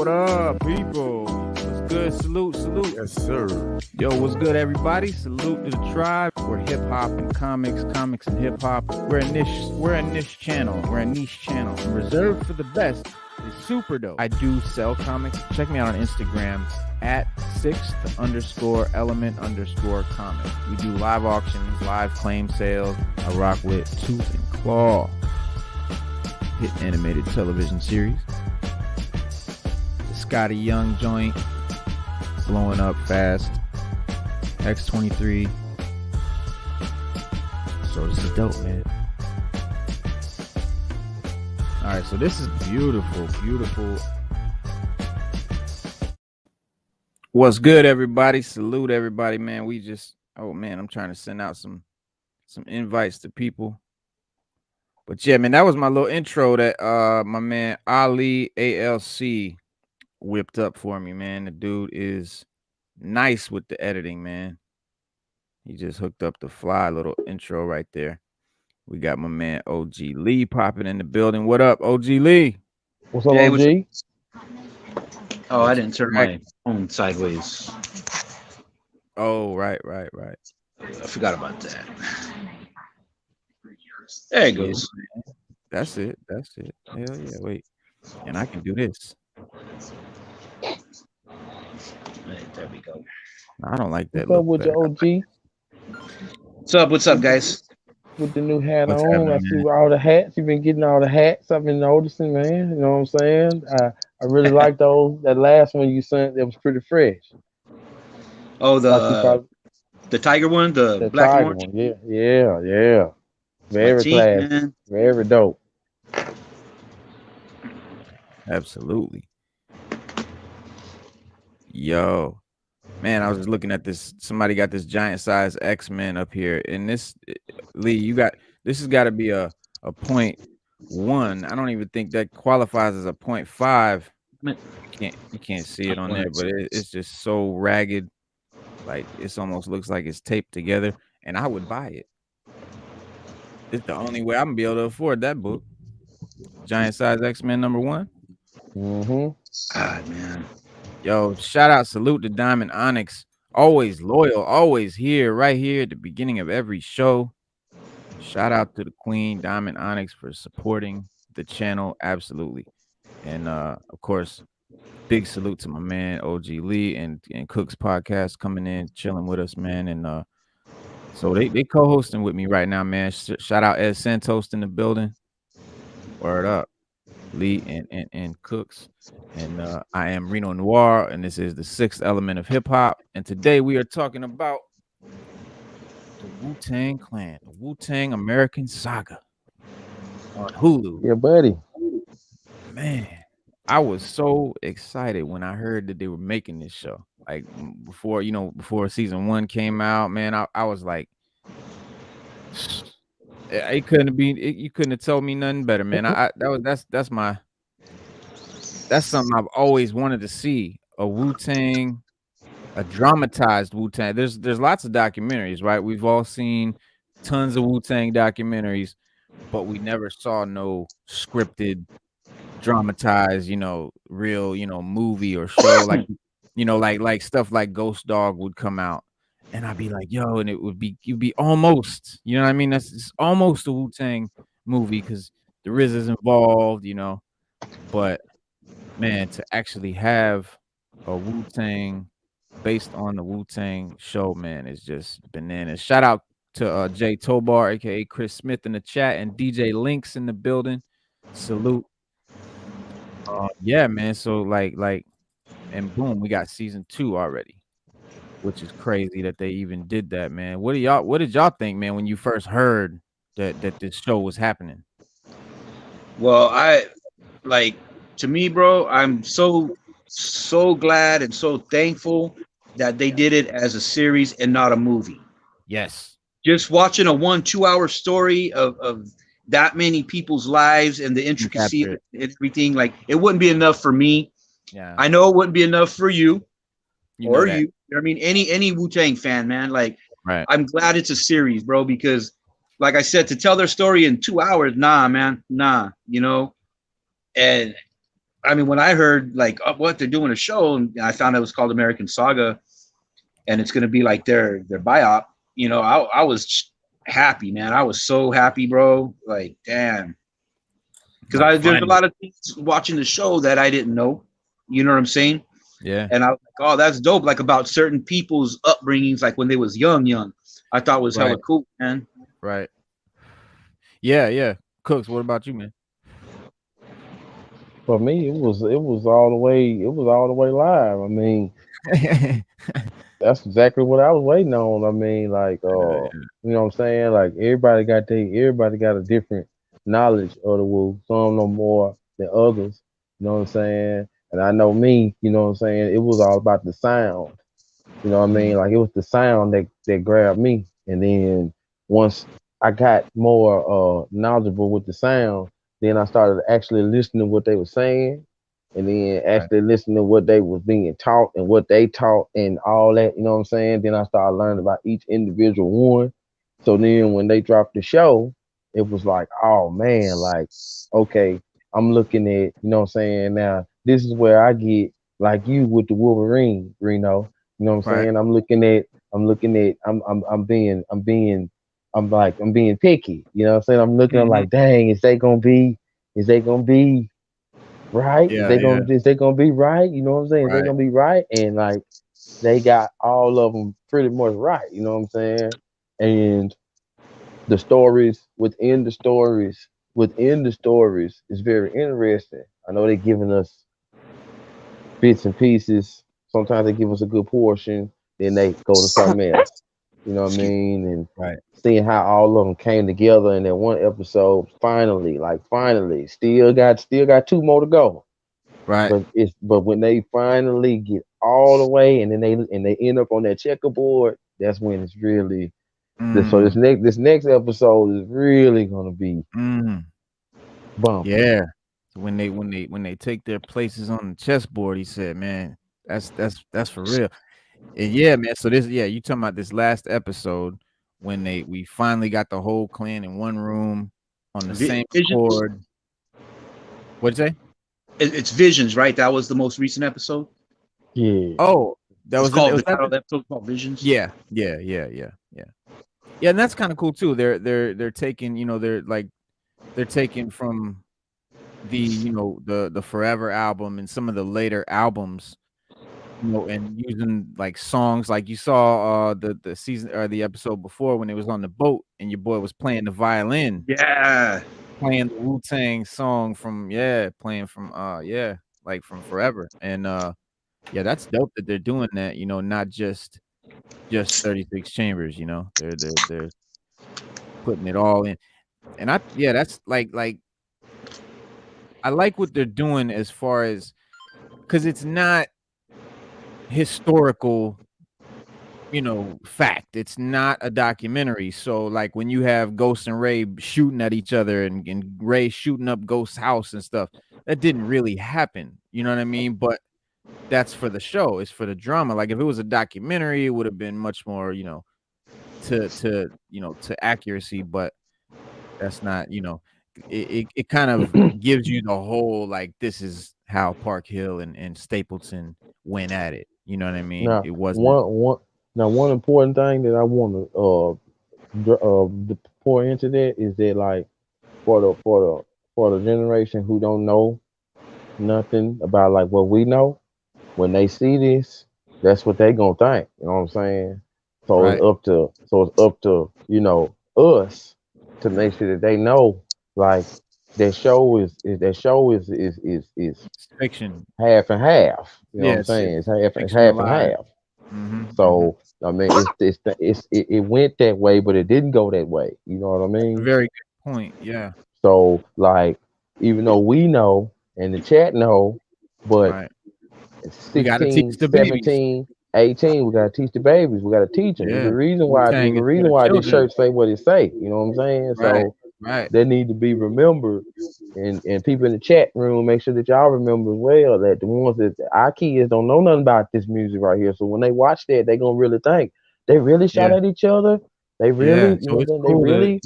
What up, people? What's good? Salute, salute. Yes, sir. Yo, what's good, everybody? Salute to the tribe. We're hip hop and comics and hip hop. We're a niche channel. Reserved for the best. It's super dope. I do sell comics. Check me out on Instagram at 6th_element_comic. We do live auctions, live claim sales. I rock with Tooth and Claw, hit animated television series. The Scotty Young joint, blowing up fast. X-23. So this is dope, man. All right, so this is beautiful. What's good, everybody? Salute, everybody, man. I'm trying to send out some invites to people. But yeah, man, that was my little intro that my man Ali ALC whipped up for me, man. The dude is nice with the editing, man. He just hooked up the fly little intro right there. We got my man OG Lee popping in the building. What up, OG Lee? What's up, OG? Oh, I didn't turn my phone sideways. Oh, right. I forgot about that. There it goes. That's it. Hell yeah, wait. And I can do this. Right, there we go. I don't like that. What's up with your OG? What's up, guys? With the new hat What's on, happening, I see all the hats. You've been getting all the hats. I've been noticing, man. You know what I'm saying? I really like those. That last one you sent, that was pretty fresh. Oh, the tiger one, the black tiger orange. one. Yeah. Very classy, man. Very dope. Absolutely. Yo, man, I was just looking at this. Somebody got this giant size X-Men up here, and this, Lee, this has got to be a 0.1. I don't even think that qualifies as a 0.5. You can't see it on there, but it's just so ragged, like it almost looks like it's taped together. And I would buy it. It's the only way I'm gonna be able to afford that book. Giant size X-Men #1. God, man. Yo, shout out, salute to Diamond Onyx. Always loyal, always here, right here at the beginning of every show. Shout out to the Queen, Diamond Onyx, for supporting the channel. Absolutely. And of course, big salute to my man OG Lee and Cook's podcast coming in, chilling with us, man. And so they co-hosting with me right now, man. Shout out Ed Santos in the building. Word up. Lee and Cooks, and I am Reno Noir, and this is the 6th element of hip hop. And today we are talking about the Wu Tang Clan, the Wu Tang American Saga on Hulu. Yeah, buddy. Man, I was so excited when I heard that they were making this show. Like before season 1 came out, man, I was like, you couldn't have told me nothing better, man. That's something I've always wanted to see. A Wu-Tang, a dramatized Wu-Tang. There's lots of documentaries, right? We've all seen tons of Wu-Tang documentaries, but we never saw no scripted, dramatized, real, movie or show like stuff like Ghost Dog would come out. And I'd be like, yo, and you'd be almost, you know what I mean? It's almost a Wu-Tang movie because the RZA is involved, But man, to actually have a Wu-Tang based on the Wu-Tang show, man, is just bananas. Shout out to Jay Tobar, aka Chris Smith, in the chat, and DJ Links in the building. Salute. Yeah, man. So like, and boom, we got season 2 already, which is crazy that they even did that, man. What did y'all think, man, when you first heard that this show was happening? Well, to me, bro, I'm so glad and so thankful that they did it as a series and not a movie. Yes. Just watching a 1-2 hour story of that many people's lives and the intricacy of everything, like, it wouldn't be enough for me. Yeah. I know it wouldn't be enough for you. You know I mean, any Wu-Tang fan, man. Like, right. I'm glad it's a series, bro, because like I said, to tell their story in 2 hours, nah, man, nah, And I mean, when I heard like what they're doing a show, and I found out it was called American Saga, and it's going to be like their biop. You know, I was happy, man. I was so happy, bro. Like, damn, because Like there's a finally. lot of things watching the show that I didn't know. You know what I'm saying? Yeah. And I was like, oh, that's dope. Like about certain people's upbringings, like when they was young. I thought was hella Right. cool, man. Right. Yeah. Yeah. Cooks. What about you, man? For me, it was all the way live. I mean, that's exactly what I was waiting on. I mean, like, you know what I'm saying? Like everybody got a different knowledge of the Wu. Some know more than others. You know what I'm saying? And I know me. You know what I'm saying? It was all about the sound. You know what I Mm, mean? Like it was the sound that grabbed me. And then once I got more knowledgeable with the sound, then I started actually listening to what they were saying, and then right. actually listening to what they was being taught and what they taught and all that. You know what I'm saying? Then I started learning about each individual one. So then when they dropped the show, it was like, oh man, like okay, I'm looking at, you know what I'm saying? Now this is where I get like you with the Wolverine, Reno. You know what I'm Right. saying? I'm being picky. You know what I'm saying? I'm Mhm. like, dang, is they gonna be right? Yeah. Yeah. Is they gonna be right? You know what I'm saying? Is they Right. gonna be right? And like they got all of them pretty much right. You know what I'm saying? And the stories within the stories is very interesting. I know they're giving us bits and pieces. Sometimes they give us a good portion, then they go to something else. You know what I Excuse mean? And Right. seeing how all of them came together in that one episode, finally, still got two more to go. Right. But when they finally get all the way, and then they end up on that checkerboard, that's when it's really so Mm, this next episode is really gonna be mm. bumping. Yeah. When they take their places on the chessboard, he said, "Man, that's for real." And yeah, man. So you talking about this last episode when we finally got the whole clan in one room on the same Visions. accord. What'd you say? It's Visions, right? That was the most recent episode. Yeah. Oh, that It's was in. called Was the that title of the? the episode called Visions. Yeah. Yeah. Yeah. Yeah. Yeah. Yeah. And that's kind of cool too. They're taking. They're taking from the Forever album and some of the later albums, and using like songs like you saw the season or the episode before when it was on the boat and your boy was playing the violin, Yeah. playing the Wu Tang song playing from like from Forever. And yeah, that's dope that they're doing that, not just 36 chambers, they're putting it all in. And that's like I like what they're doing as far as because it's not historical, fact. It's not a documentary. So like when you have Ghost and Ray shooting at each other and Ray shooting up Ghost's house and stuff, that didn't really happen. You know what I mean? But that's for the show. It's for the drama. Like if it was a documentary, it would have been much more, to accuracy, but that's not, it kind of gives you the whole like this is how Park Hill and Stapleton went at it. You know what I mean? Now It wasn't one important thing that I want to pour into that is that like for the generation who don't know nothing about like what we know, when they see this, that's what they gonna think. You know what I'm saying? right. So it's up to us to make sure that they know like that show is It's fiction. half and half. You know what Yeah, I'm saying? it's It's half and fictionalized. half. Mhm, mhm. So I mean, it went that way, but it didn't go that way. You know what I That's a mean? very good point, yeah, So like, even though we know and the chat know, but right. We gotta teach 16, the babies. 17, 18, we gotta teach the babies. We gotta teach them. There's Yeah. a reason why. There's Wu-Tang a is for reason the why this children. shirt say what it say. You know what I'm saying? Right, So right. that need to be remembered. And people in the chat room, make sure that y'all remember as well that the ones that our kids don't know nothing about this music right here. So when they watch that, they gonna really think they really shot Yeah, at each other. They really, yeah. you know So what I'm it's saying? They cool to really.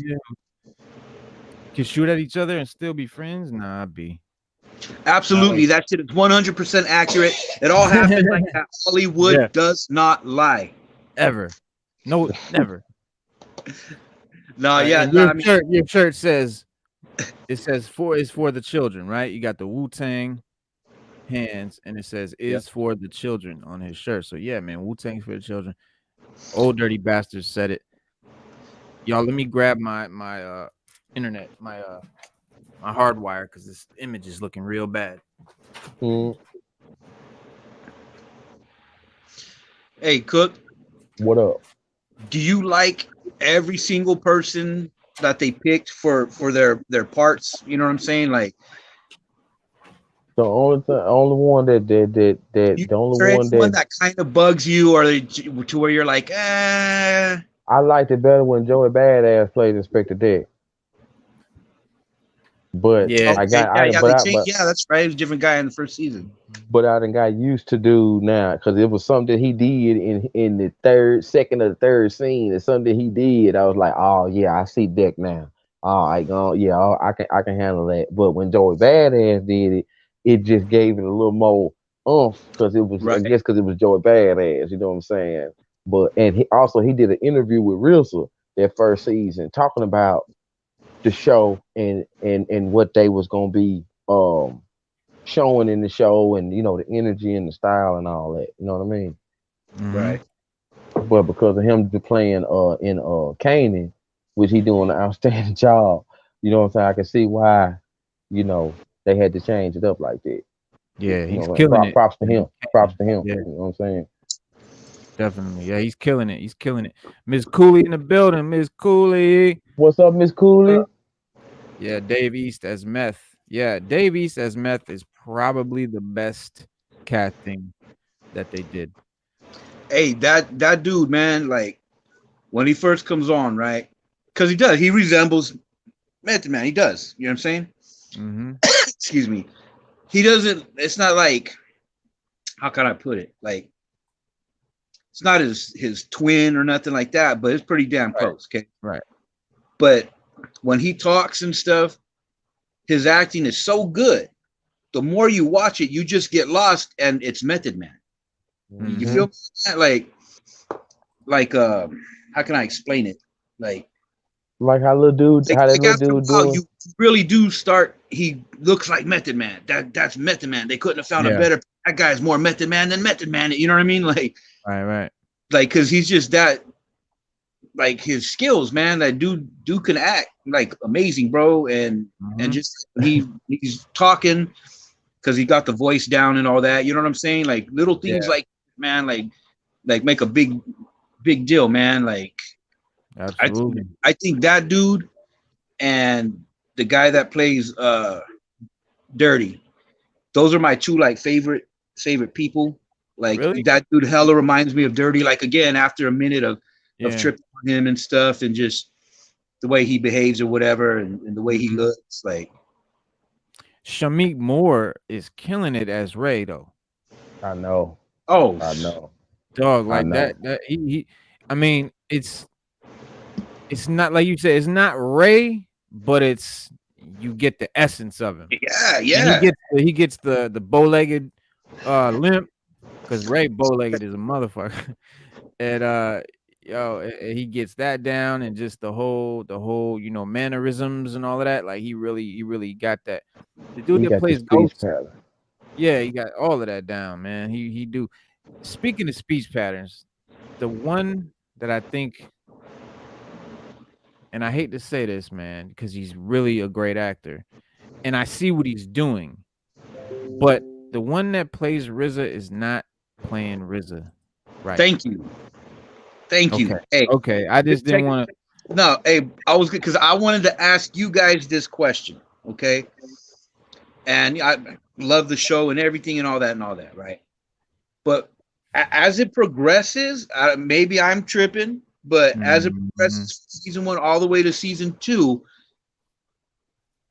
can shoot at each other and still be friends? Nah, B. Absolutely, that shit is 100% accurate. It all happened like that. Hollywood does not lie. Ever. No, never. No, And your shirt says, it says is for the children, right? You got the Wu Tang hands, and it says is for the children on his shirt. So yeah, man, Wu Tang's for the children. Old dirty bastards said it. Y'all, let me grab my internet, my hardwire, because this image is looking real bad. Hey, Cook. What up? Do you like every single person that they picked for their parts? You know what I'm saying? Like the only one that kind of bugs you, or to where you're like, I liked it better when Joey Badass played Inspector Deck. But that's right. He was a different guy in the first season. But I done got used to do now, because it was something he did in the second or the third scene. It's something he did. I was like, oh yeah, I see Deck now. I can handle that. But when Joey Badass did it, it just gave it a little more oomph, because it was I guess because it was Joey Badass. You know what I'm saying? But he did an interview with RZA that first season, talking about the show and what they was gonna be showing in the show, and the energy and the style and all that. You know what I mean? Right. But because of him playing in Kanan, which he doing an outstanding job, you know what I'm saying? I can see why, they had to change it up like that. Yeah, he's killing it. Props to him. Props to him. Yeah. You know what I'm saying? Definitely. Yeah, he's killing it. He's killing it. Miss Cooley in the building. Miss Cooley. What's up, Miss Cooley? Yeah, Dave East as Meth. Yeah, Dave East as Meth is probably the best casting that they did. Hey, that dude, man, like when he first comes on, right? Because he resembles Method Man. He does. You know what I'm saying? Mm-hmm. Excuse me. He doesn't. It's not like, how can I put it? Like, it's not his twin or nothing like that, but it's pretty damn close. Okay. Right. But when he talks and stuff, his acting is so good. The more you watch it, you just get lost, and it's Method Man. Mm-hmm. You feel that? Like how can I explain it? Like how little dude, how that little dude doing? You really do start. He looks like Method Man. That's Method Man. They couldn't have found a better. That guy's more Method Man than Method Man. You know what I mean? Like, right. Like, cause he's just that. Like his skills, man. That dude can act like amazing, bro. And just he's talking because he got the voice down and all that. You know what I'm saying? Like little things like, man, like make a big deal, man. Like, absolutely. I think that dude and the guy that plays Dirty, those are my two like favorite people. Like that dude hella reminds me of Dirty. Like again, after a minute of tripping on him and stuff, and just the way he behaves or whatever, and the way he looks. Like Shameik Moore is killing it as Ray, though. I know. Oh, I know. Dog, like that he I mean, it's not like you said, it's not Ray, but you get the essence of him. Yeah. And he gets the bow-legged limp, because Ray bow-legged is a motherfucker. And he gets that down, and just the whole mannerisms and all of that. Like he really got that. The dude that plays Ghost, yeah, he got all of that down, man. He do. Speaking of speech patterns, the one that I think, and I hate to say this, man, because he's really a great actor, and I see what he's doing, but the one that plays RZA is not playing RZA right. Thank you. Hey, okay. I just didn't want to. No, hey, I was good because I wanted to ask you guys this question, okay? And I love the show and everything and all that, right? But as it progresses, maybe I'm tripping, but as it progresses from season 1 all the way to season 2,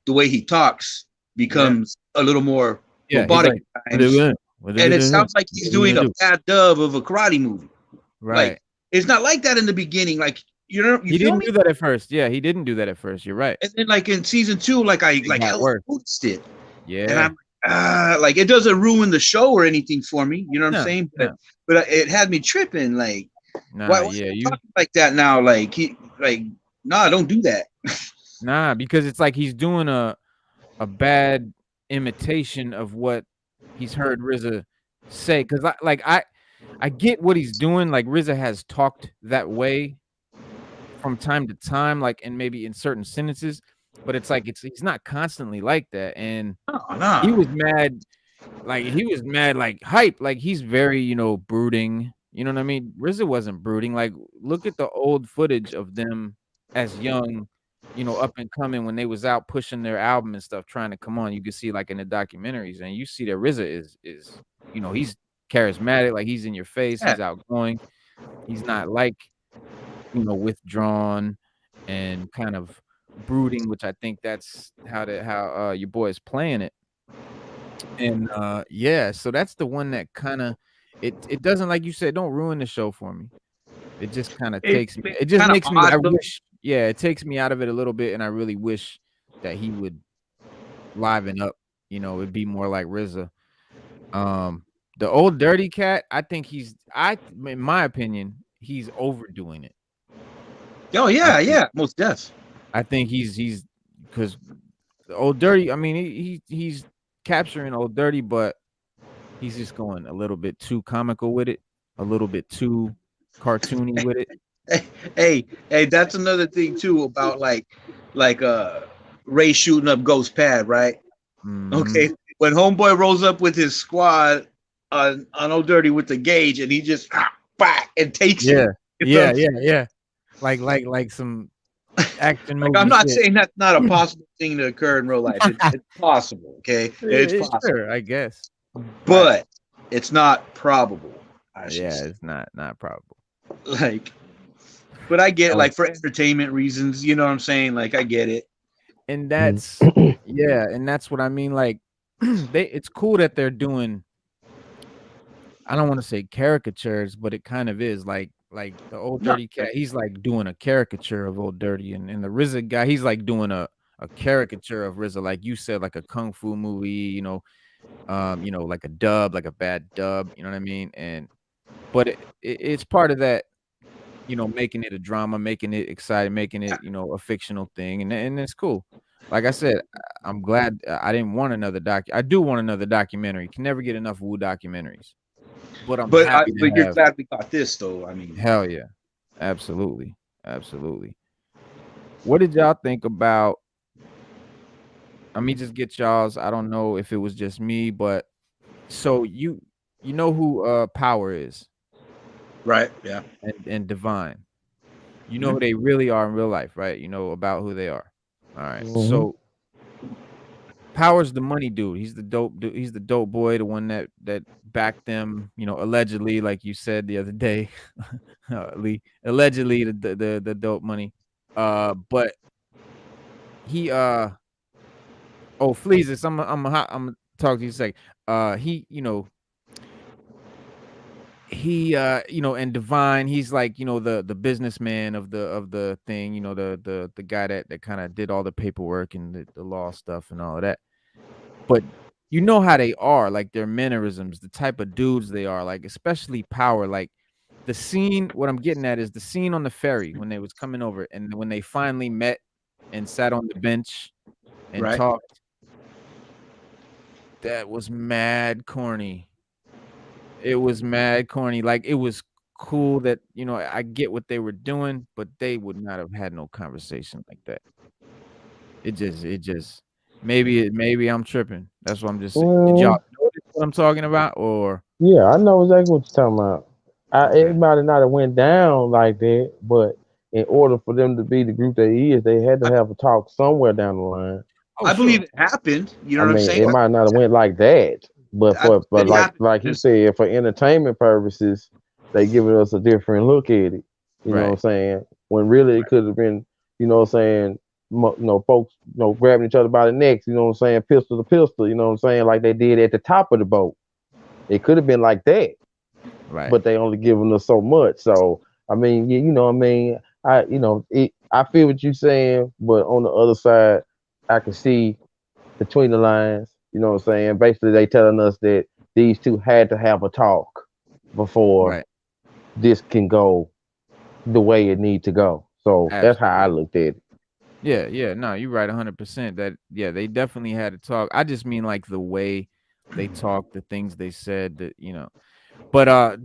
the way he talks becomes a little more robotic at times. And it sounds like he's doing a bad dub of a karate movie. Right. Like, it's not like that in the beginning. Like, he didn't do that at first. Yeah, he didn't do that at first. You're right. And then like in season 2, like I noticed it. Yeah. And like it doesn't ruin the show or anything for me. You know what I'm No, saying? no. But it had me tripping. Like, Nah, why yeah, you you talking like that now? Like nah, don't do that. nah, because it's like he's doing a bad imitation of what he's heard RZA say. Because I get what he's doing. Like RZA has talked that way from time to time, like and maybe in certain sentences, but it's like he's not constantly like that. And Oh, nah. he was mad, like hype, like he's very, brooding. You know what I mean? RZA wasn't brooding. Like, look at the old footage of them as young, up and coming when they was out pushing their album and stuff, trying to come on. You can see like in the documentaries, and you see that RZA is he's charismatic, like he's in your face, he's outgoing, he's not like withdrawn and kind of brooding, which I think that's how your boy is playing it. And yeah, so that's the one that kind of it doesn't, like you said, don't ruin the show for me. It just kind of takes me. It just makes me. I wish. Yeah, it takes me out of it a little bit, and I really wish that he would liven up. It'd be more like RZA. The old dirty cat. I think in my opinion, he's overdoing it. Oh yeah, most deaf. I think he's because the old dirty. I mean, he's capturing old dirty, but he's just going a little bit too comical with it, a little bit too cartoony with it. Hey, that's another thing too about like Ray shooting up Ghost Pad, right? Mm-hmm. Okay, when Homeboy rolls up with his squad on Old Dirty with the gauge, and he just and takes it. Yeah. Like some action movie. Like, I'm not saying that's not a possible thing to occur in real life. It's possible, okay? It's possible, sure, I guess, but it's not probable. It's not probable. Like, but I get it, like for entertainment reasons, you know what I'm saying? Like, I get it. And that's and that's what I mean. Like, it's cool that they're doing, I don't want to say caricatures, but it kind of is like the old dirty cat. He's like doing a caricature of old dirty, and the RZA guy, he's like doing a caricature of RZA, like you said, like a kung fu movie, like a dub, like a bad dub, you know what I mean? But it's part of that, making it a drama, making it exciting, making it, a fictional thing, and it's cool. Like I said, I'm glad I didn't want another I do want another documentary. Can never get enough Wu documentaries. But you're glad we got this, though. I mean, hell yeah, absolutely. What did y'all think about? Let me just get y'all's. I don't know if it was just me, but so you know who Power is, right? Yeah, and Divine. You know who they really are in real life, right? You know about who they are. All right, so Power's the money dude. He's the dope dude. He's the dope boy, the one that backed them, allegedly, like you said the other day. Allegedly the dope money. But he Fleezus, I'm gonna talk to you a second. He and Divine, he's like, the businessman of the thing, the guy that kind of did all the paperwork and the law stuff and all of that. But you know how they are, like their mannerisms, the type of dudes they are, like especially Power. Like the scene, what I'm getting at is the scene on the ferry when they was coming over, and when they finally met and sat on the bench and talked. That was mad corny. It was mad corny. Like, it was cool that, I get what they were doing, but they would not have had no conversation like that. It just maybe I'm tripping. That's what I'm just saying. Did y'all notice what I'm talking about? Or yeah, I know exactly what you're talking about. It might have not have went down like that, but in order for them to be the group they had to have a talk somewhere down the line. I believe it happened. You know what I'm saying? It might not have went like that, but like you said, for entertainment purposes, they giving us a different look at it. You know what I'm saying? When really it could have been, folks, grabbing each other by the necks. You know what I'm saying? Pistol to pistol. You know what I'm saying? Like they did at the top of the boat. It could have been like that, right? But they only giving us so much. So I mean, I feel what you're saying, but on the other side, I can see between the lines. You know what I'm saying? Basically, they telling us that these two had to have a talk before Right. this can go the way it need to go. So that's how I Absolutely. looked at it. Yeah. No, you're right 100%. That they definitely had to talk. I just mean like the way they talked, the things they said, that But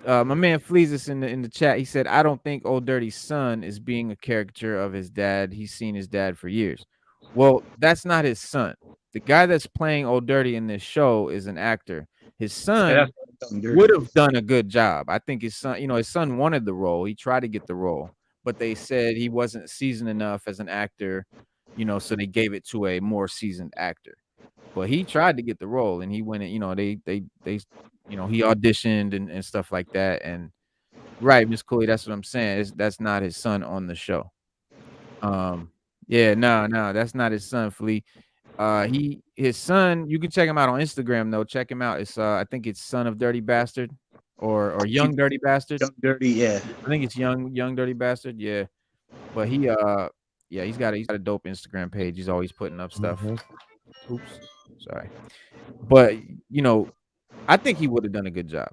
my man Flees us in the chat. He said, "I don't think Old Dirty's son is being a caricature of his dad. He's seen his dad for years." Well, that's not his son. The guy that's playing Old Dirty in this show is an actor. His Yeah, son that's dirty. would have done a good job. I think his son wanted the role. He tried to get the role, but they said he wasn't seasoned enough as an actor, so they gave it to a more seasoned actor. But he tried to get the role, and he went in, he auditioned and stuff like that. And right, Miss Cooley, that's what I'm saying. That's not his son on the show. Yeah, no, that's not his son, Flea. His son, you can check him out on Instagram though. Check him out. It's I think it's Son of Dirty Bastard or Young Dirty Bastard. Young Dirty, yeah. I think it's Young Dirty Bastard. Yeah. But he's got a dope Instagram page. He's always putting up stuff. Oops. Sorry. But I think he would have done a good job.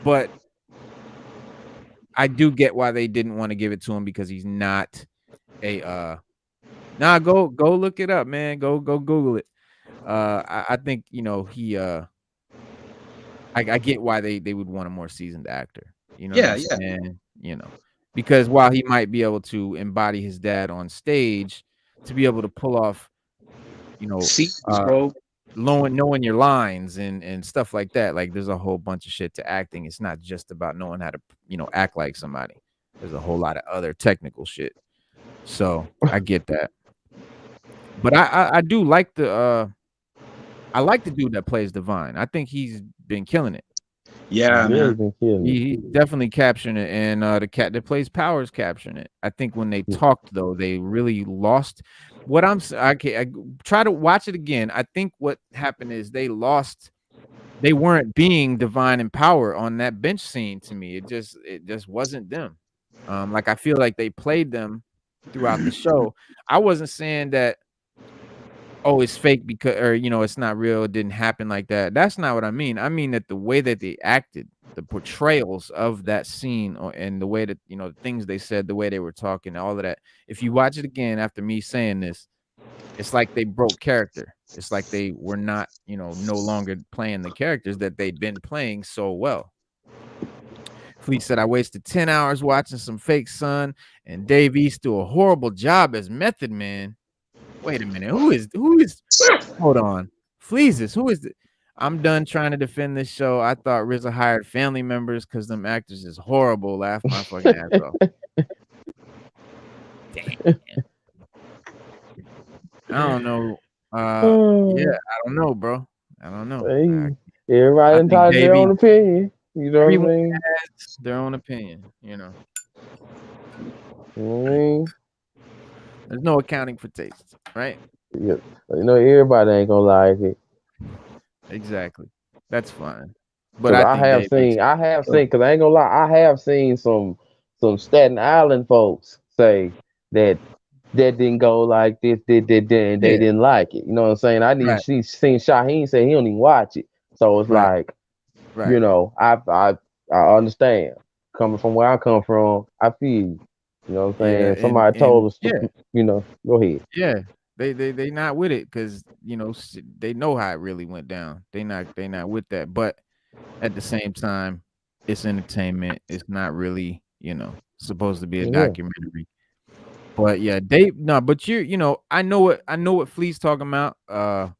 But I do get why they didn't want to give it to him, because he's not a Nah, go look it up, man. Go Google it. I think he I get why they would want a more seasoned actor. You know what I'm saying? Because while he might be able to embody his dad on stage, to be able to pull off, Scenes, bro. knowing your lines and stuff like that. Like, there's a whole bunch of shit to acting. It's not just about knowing how to, act like somebody. There's a whole lot of other technical shit. So I get that. But I do like I like the dude that plays Divine. I think he's been killing it. Yeah, man. He definitely capturing it, and the cat that plays Power is capturing it. I think when they talked though, they really lost. I try to watch it again. I think what happened is they lost. They weren't being Divine and Power on that bench scene. To me, it just wasn't them. Like, I feel like they played them throughout the show. I wasn't saying that, oh, it's fake because, or it's not real, it didn't happen like that. That's not what I mean. I mean that the way that they acted, the portrayals of that scene, and the way that the things they said, the way they were talking, all of that. If you watch it again after me saying this, it's like they broke character. It's like they were not, no longer playing the characters that they'd been playing so well. Fleet said, "I wasted 10 hours watching some fake Son, and Dave East do a horrible job as Method Man." Wait a minute. Who is hold on. Fleezes. Who is it? I'm done trying to defend this show. I thought RZA hired family members because them actors is horrible. Laugh my fucking ass off. Damn. I don't know. Yeah, I don't know, bro. I don't know. Hey, everybody entitled their own opinion. You know what I mean? Has their own opinion, You know what I mean? There's no accounting for taste, right? Yeah. Everybody ain't gonna like it. Exactly. That's fine. But I have seen, because I ain't gonna lie, I have seen some Staten Island folks say that didn't go like this, they didn't like it. You know what I'm saying? Seen Shaheen say he don't even watch it. So it's like, I understand. Coming from where I come from, I feel you. You know what I'm saying? Yeah, Somebody told us, go ahead. Yeah, they not with it because they know how it really went down. They not with that. But at the same time, it's entertainment. It's not really supposed to be a documentary. But yeah, but I know what Fleet's talking about. The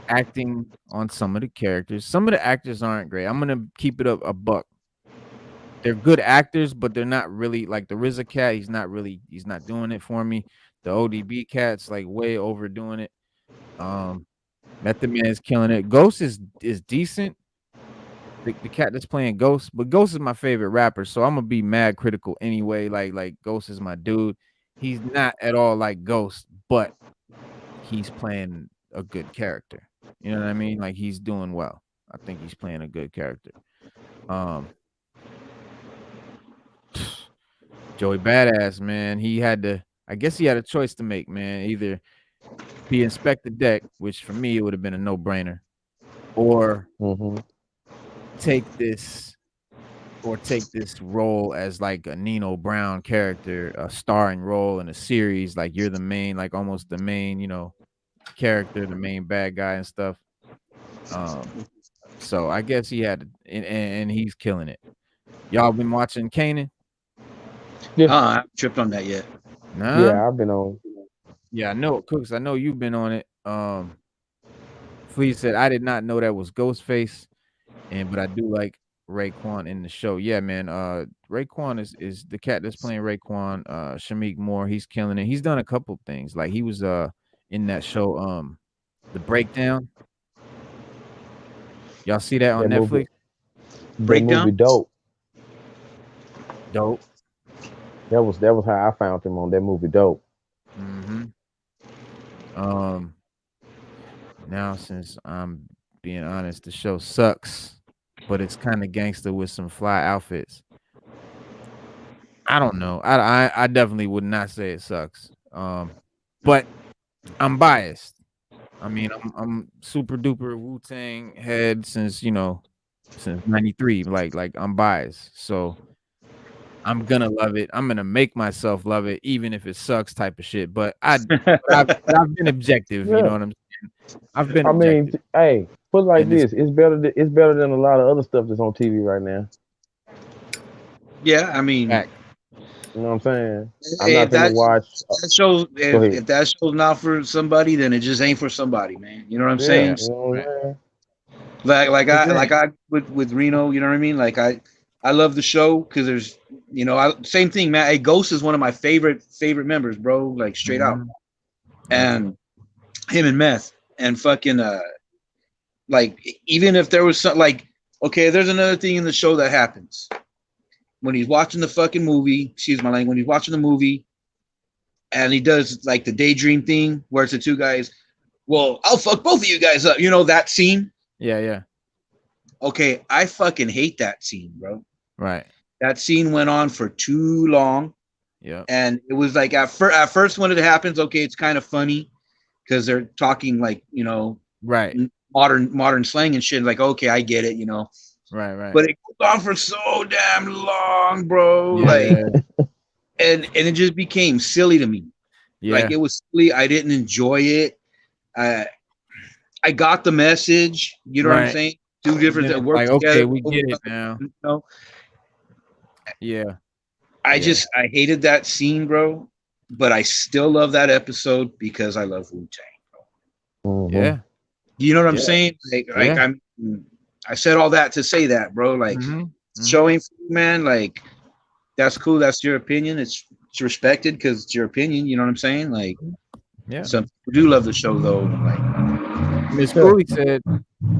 acting on some of the characters. Some of the actors aren't great. I'm gonna keep it a buck. They're good actors, but they're not really like the RZA cat. He's not doing it for me. The ODB cat's like way overdoing it. Method Man's killing it. Ghost is decent. The cat that's playing Ghost, but Ghost is my favorite rapper, so I'm gonna be mad critical anyway. Like Ghost is my dude. He's not at all like Ghost, but he's playing a good character. You know what I mean? Like, he's doing well. I think he's playing a good character. Joey Badass, man. I guess he had a choice to make, man. Either be Inspector Deck, which for me it would have been a no-brainer, or take this role as like a Nino Brown character, a starring role in a series, like you're the main, like almost the main, character, the main bad guy and stuff. So I guess he had, and he's killing it. Y'all been watching Kanan? Yeah. I haven't tripped on that yet. Nah? Yeah, I've been on. Yeah, I know, Cooks. I know you've been on it. Flea said I did not know that was Ghostface, but I do like Raekwon in the show. Yeah, man. Raekwon is the cat that's playing Raekwon. Shamik Moore, he's killing it. He's done a couple things. Like he was in that show, The Breakdown. Y'all see that on Netflix? Breakdown? Movie dope. Dope. That was how I found him on that movie dope. Now since I'm being honest, the show sucks, but it's kind of gangster with some fly outfits. I don't know. I definitely would not say it sucks. But I'm biased. I mean, I'm super duper Wu Tang head since since '93. Like I'm biased, so I'm gonna love it. I'm gonna make myself love it, even if it sucks, type of shit. But I've been objective. Yeah. You know what I'm saying? I've been. I mean, hey, put it like And this: it's better than a lot of other stuff that's on TV right now. Yeah, I mean, Fact. You know what I'm saying? I'm if not gonna that watch. show, Go ahead. if that show's not for somebody, then it just ain't for somebody, man. You know what I'm saying? You know what I'm saying? Like I with Reno, you know what I mean? Like I love the show because there's same thing, man. Hey, Ghost is one of my favorite members, bro. Like straight out, and him and Meth and fucking like even if there was some like okay, there's another thing in the show that happens when he's watching the fucking movie. Excuse my language. When he's watching the movie, and he does like the daydream thing where it's the two guys. Well, I'll fuck both of you guys up. You know that scene? Yeah. Okay, I fucking hate that scene, bro. Right. That scene went on for too long. Yeah. And it was like at first when it happens, okay, it's kind of funny because they're talking like, right, modern slang and shit. Like, okay, I get it, Right. But it goes on for so damn long, bro. Yeah. Like, and it just became silly to me. Yeah. Like it was silly. I didn't enjoy it. I got the message. You know what I'm saying? Two different that work together. Okay, we get it now. Yeah. I hated that scene, bro. But I still love that episode because I love Wu Tang. Yeah. You know what I'm saying? Like I said all that to say that, bro. Like showing, man, like that's cool. That's your opinion. It's respected because it's your opinion. You know what I'm saying? Like, some people do love the show though. Like, Miss Cooley said,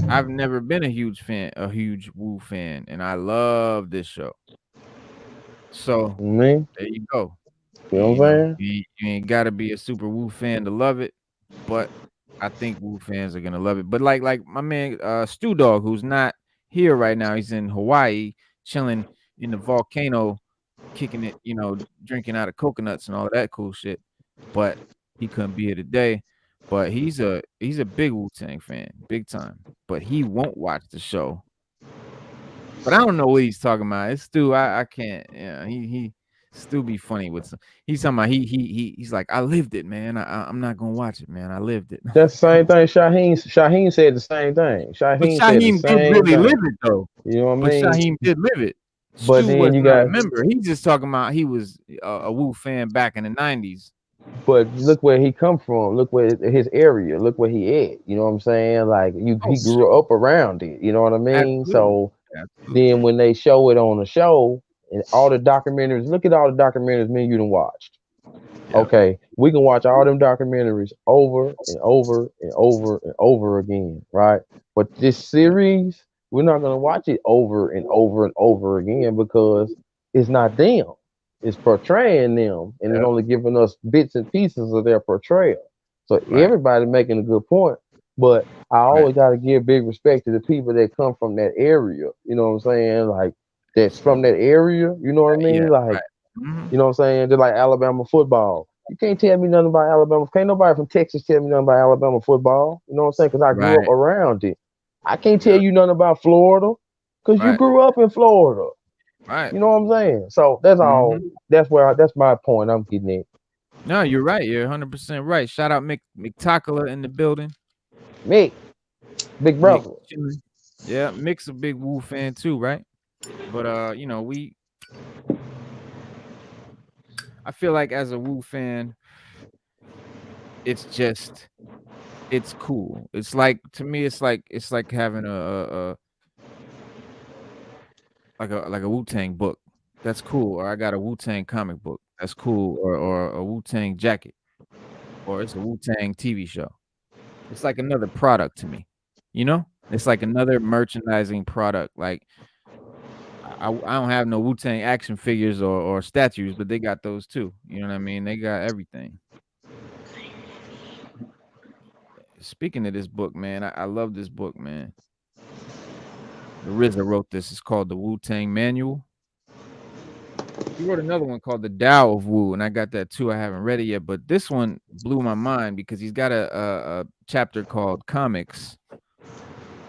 "I've never been a huge Wu fan, and I love this show." So there you go. You know what I'm saying? You ain't got to be a super Wu fan to love it, but I think Wu fans are gonna love it. But like my man Stu Dog, who's not here right now, he's in Hawaii, chilling in the volcano, kicking it, drinking out of coconuts and all that cool shit. But he couldn't be here today. But he's a big Wu Tang fan, big time. But he won't watch the show. But I don't know what he's talking about. It's Stu. I can't. Yeah, he Stu be funny with some. He's talking about he's like, I lived it, man. I'm not gonna watch it, man. I lived it. That's the same thing. Shaheen said the same thing. Shaheem did really live it though. You know what I mean? Shaheem did live it. But Stu then you got remember, he's just talking about he was a Wu fan back in the '90s. But look where he come from. Look where his area. Look where he at. You know what I'm saying? Like he grew up around it. You know what I mean? Absolutely. So then when they show it on the show and all the documentaries, look at all the documentaries me and you done watched. Yeah. Okay, we can watch all them documentaries over and over and over and over again, right? But this series, we're not gonna watch it over and over and over again because it's not them. It's portraying them, and it's only giving us bits and pieces of their portrayal. So everybody making a good point, but I always got to give big respect to the people that come from that area. You know what I'm saying? Like that's from that area. You know what I mean? You know what I'm saying? Just like Alabama football. You can't tell me nothing about Alabama. Can't nobody from Texas tell me nothing about Alabama football. You know what I'm saying? Because I grew up Right. around it. I can't tell Yeah. you nothing about Florida because you Right. grew up in Florida. Right. You know what I'm saying? So that's all. Mhm. That's my point I'm getting at. No, you're right. You're 100% right. Shout out McTakala in the building. Mick, big Mick brother. chilling. Yeah, Mick's a big Wu fan too, right? But you know, I feel like as a Wu fan, it's just it's cool. It's like to me, it's like having a Wu Tang book. That's cool. Or I got a Wu Tang comic book. That's cool. Or a Wu Tang jacket. Or it's a Wu Tang TV show. It's like another product to me. You know? It's like another merchandising product. Like I don't have no Wu Tang action figures or statues, but they got those too. You know what I mean? They got everything. Speaking of this book, man, I love this book, man. The RZA wrote this. It's called the Wu Tang Manual. He wrote another one called the Tao of Wu, and I got that too. I haven't read it yet, but this one blew my mind because he's got a chapter called Comics,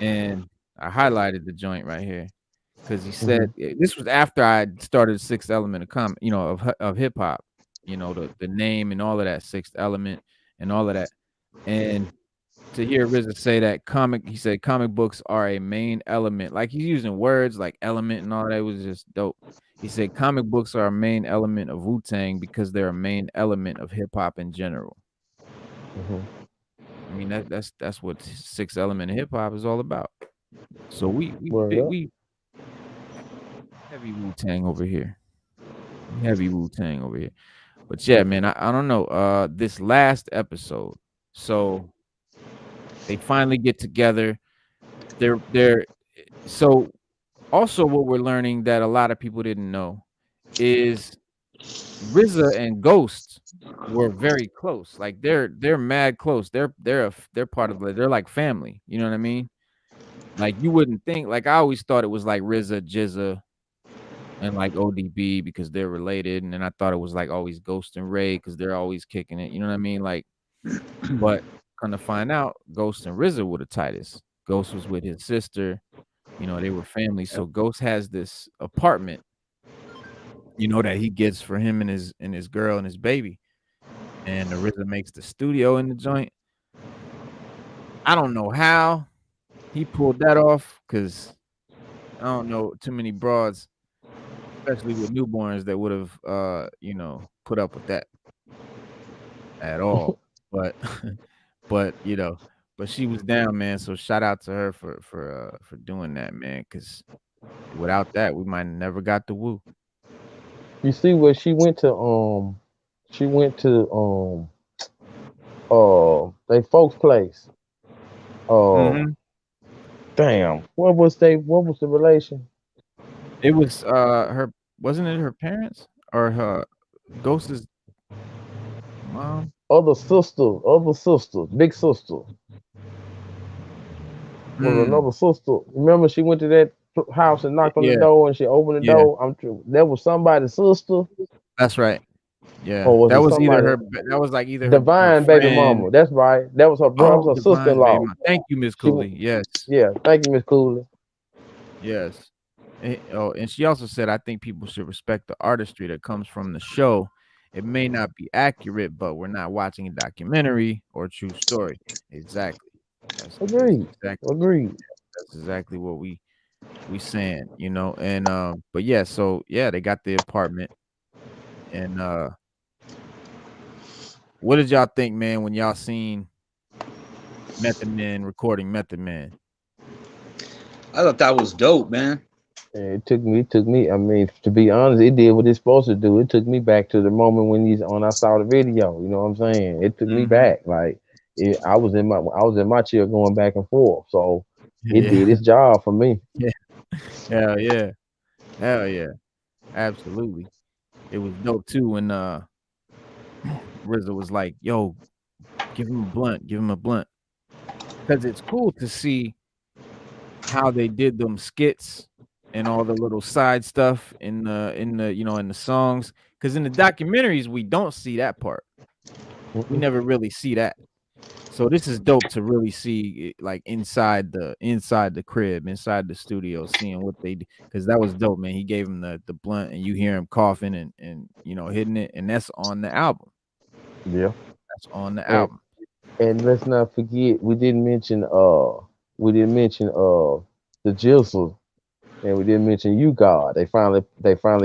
and I highlighted the joint right here because he said this was after I started Sixth Element of of hip hop, you know, the name and all of that, Sixth Element and all of that, and to hear RZA say that he said comic books are a main element. Like he's using words like element and all that. It was just dope. He said comic books are a main element of Wu Tang because they're a main element of hip hop in general. I mean that's what Sixth Element of hip hop is all about. So we heavy Wu Tang over here. Heavy Wu Tang over here. But yeah, man, I don't know. This last episode, so they finally get together. They're so also what we're learning that a lot of people didn't know is RZA and Ghost were very close. Like they're mad close. They're part of they're like family. You know what I mean? Like you wouldn't think. Like I always thought it was like RZA, Jizza, and like ODB because they're related, and then I thought it was like always Ghost and Ray because they're always kicking it. You know what I mean? Like, but come to find out, Ghost and RZA were the tightest. Ghost was with his sister. You know, they were family. So Ghost has this apartment, you know, that he gets for him and his girl and his baby. And the RZA makes the studio in the joint. I don't know how he pulled that off because I don't know too many broads, especially with newborns, that would have you know, put up with that at all. But but you know, but she was down, man. So shout out to her for doing that, man. Because without that, we might never got the Woo. You see where she went to they folks place. Mm-hmm. Damn. What was the relation? It was her, wasn't it her parents or her Ghost's mom? Other sister, big sister. Was another sister. Remember she went to that house and knocked on the Yeah, door and she opened the yeah, door. That was somebody's sister, that's right. Yeah, or was that it was either somebody her. That was like either her divine baby friend. mama? That's right. That was her brother, Oh, her sister in divine baby. law. Thank you, Miss She Cooley. Yes, yeah, thank you, Miss Cooley. yes. And she also said, I think people should respect the artistry that comes from the show. It may not be accurate, but we're not watching a documentary or a true story. Exactly. Agreed. That's exactly what we saying, you know. And but yeah, so yeah, they got the apartment. And what did y'all think, man, when y'all seen Method Man recording Method Man? I thought that was dope, man. It took me. I mean, to be honest, it did what it's supposed to do. It took me back to the moment when I saw the video. You know what I'm saying? It took me Mm-hmm. back. Like I was in my chair going back and forth. So it did Yeah. its job for me. Yeah. Hell yeah. Hell yeah. Absolutely. It was dope too when RZA was like, yo, give him a blunt, give him a blunt. Because it's cool to see how they did them skits and all the little side stuff in the you know, in the songs. Because in the documentaries, we don't see that part. We never really see that. So this is dope to really see it, like inside the crib, inside the studio, seeing what they do. Because that was dope, man. He gave him the blunt, and you hear him coughing and hitting it, and that's on the album. Yeah. That's on the And album. and let's not forget we didn't mention the Jizzle, and we didn't mention You God. They finally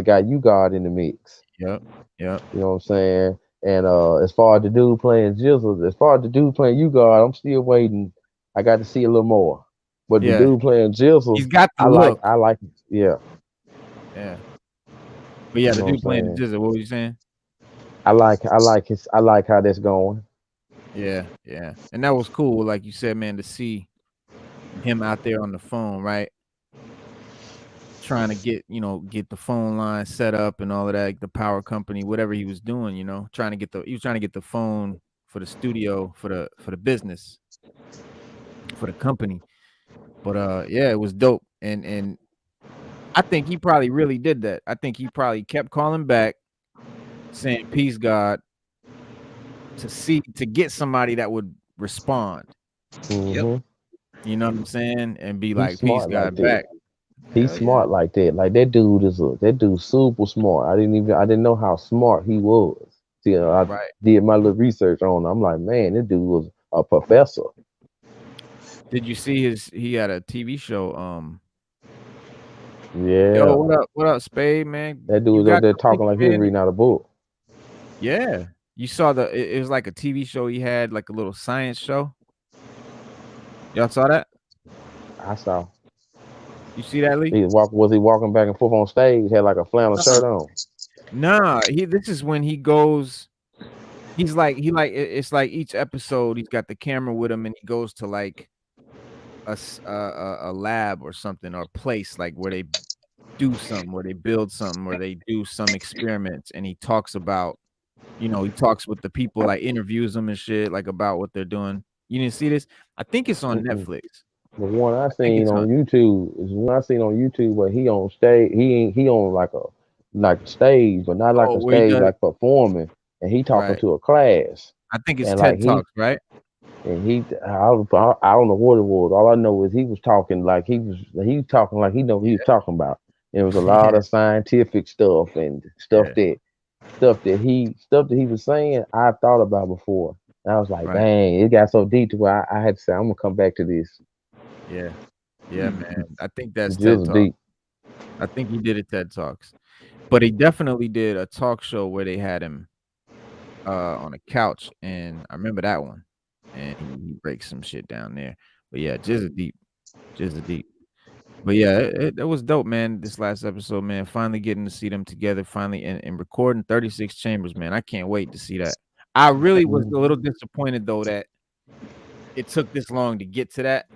got You God in the mix. Yep. You know what I'm saying? And as far as the dude playing Jizzle, as far as the dude playing You God, I'm still waiting. I got to see a little more. But the Yeah. dude playing Jizzle, He's got the I look. like yeah. Yeah. But yeah, You the know what dude I'm playing the saying? Jizzle. What were you saying? I like how that's going. Yeah. And that was cool, like you said, man, to see him out there on the phone, right? Trying to get the phone line set up and all of that, like the power company, whatever he was doing, he was trying to get the phone for the studio, for the business, for the company. But yeah, it was dope. And I think he probably really did that. I think he probably kept calling back saying peace God to get somebody that would respond. Mm-hmm. You know what I'm saying? And be He's like peace smart like God that. back. He's Hell yeah. smart like that. Like that dude's super smart. I didn't know how smart he was. See, I Right. did my little research on him. I'm like, man, this dude was a professor. Did you see he had a TV show? Yo, Yeah. what up, Spade, man? That dude You was up got there the link, talking like he was man? reading out a book. Yeah. You saw it was like a TV show he had, like a little science show. Y'all saw that? I saw. You see that, Lee? Was he walking back and forth on stage, had like a flannel shirt on? Nah, this is when he goes. It's like each episode he's got the camera with him, and he goes to like a lab or something, or place like where they do something, where they build something, where they do some experiments, and he talks about, he talks with the people, like interviews them and shit, like about what they're doing. You didn't see this? I think it's on Mm-mm. Netflix. The one I I think seen it's on. on YouTube is one I seen on YouTube where he on stage. He on like stage, but not like Oh, a where he stage does like performing, and he talking right. to a class, I think it's and like TED Talks, right? I don't know what it was. All I know is he was talking like he talking like he know what he was talking about. It was a lot Yeah, of scientific stuff and yeah, stuff that he was saying I've thought about before. And I was like, right. dang, it got so deep to where I had to say I'm gonna come back to this. Yeah, man. I think that's TED Just Talk. deep. I think he did a TED Talks, but he definitely did a talk show where they had him on a couch, and I remember that one. And he breaks some shit down there. But yeah, just a deep. But yeah, it was dope, man. This last episode, man, finally getting to see them together, finally, and recording 36 Chambers, man. I can't wait to see that. I really was a little disappointed though that it took this long to get to that.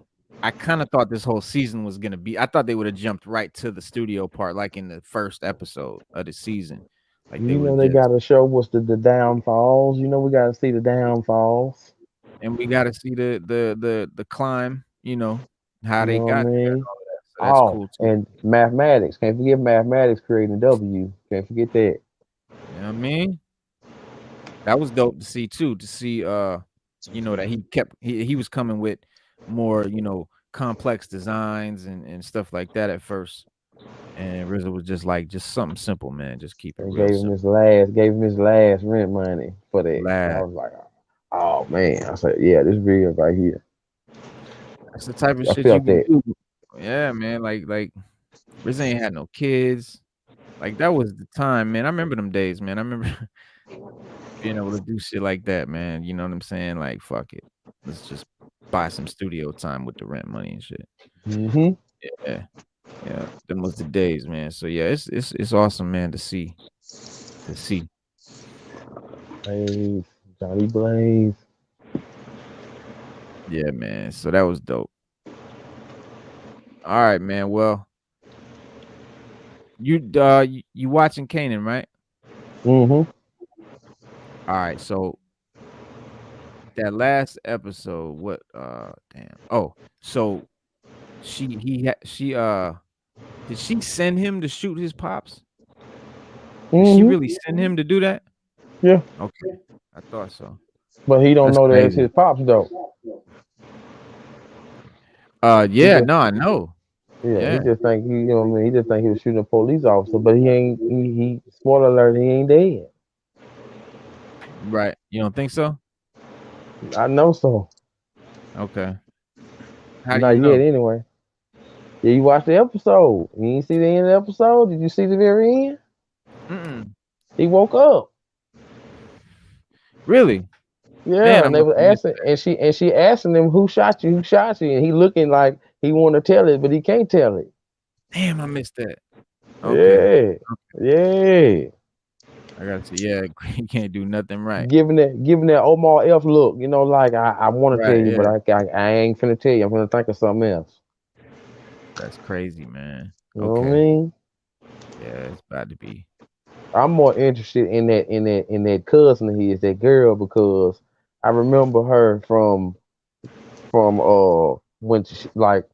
I kind of thought this whole season was gonna be. I thought they would have jumped right to the studio part, like in the first episode of the season. Like they You would know have they just, gotta show what's the downfalls. You know we gotta see the downfalls. and we got to see the climb. How You they know what I got there and mean? all of that. So that's Oh, cool too. and mathematics. Can't forget mathematics creating a W. Can't forget that. You know what I mean? That was dope to see too. To see that he was coming with more complex designs and stuff like that at first. And RZA was just something simple, man. Just keep it And real simple. gave him his last rent money for that. I Lad. was like, oh man. I said, yeah, this real right here. That's the type of I shit you felt can that. do. Yeah, man. Like RZA ain't had no kids. Like that was the time, man. I remember them days, man. I remember being able to do shit like that, man. You know what I'm saying? Like, fuck it. Let's just buy some studio time with the rent money and shit. Mm-hmm. Yeah. Yeah. Them was the days, man. So yeah, it's awesome, man, to see. Blaze, Johnny Blaze. Yeah, man. So that was dope. All right, man. Well, you watching Kanan, right? Mm-hmm. All right, so that last episode, what damn. Oh, so she did she send him to shoot his pops? Did she Mm-hmm. really send him to do that? Yeah. Okay. I thought so. But he don't That's know that it's crazy. his pops though. Yeah, just, no, I know. yeah, he Yeah, just think he, you know what I mean. He just think he was shooting a police officer, but he ain't. He spoiler alert, he ain't dead. right. You don't think so? I know so. Okay. How do Not you yet, know? anyway. Yeah, you watched the episode. You ain't see the end of the episode. Did you see the very end? Mm-mm. He woke up. Really? Yeah, Man, I and they must was have missed asking, that. and she asking him, "Who shot you? Who shot you?" And he looking like he want to tell it, but he can't tell it. Damn, I missed that. Okay. Yeah, yeah. I gotta see. Yeah, you can't do nothing right. Giving that Omar F look, you know, like I want to tell Right. you, but Yeah. I ain't finna tell you. I'm gonna think of something else. That's crazy, man. You know what I Okay. mean? Yeah, it's about to be. I'm more interested in that cousin of his, that girl, because I remember her from when she like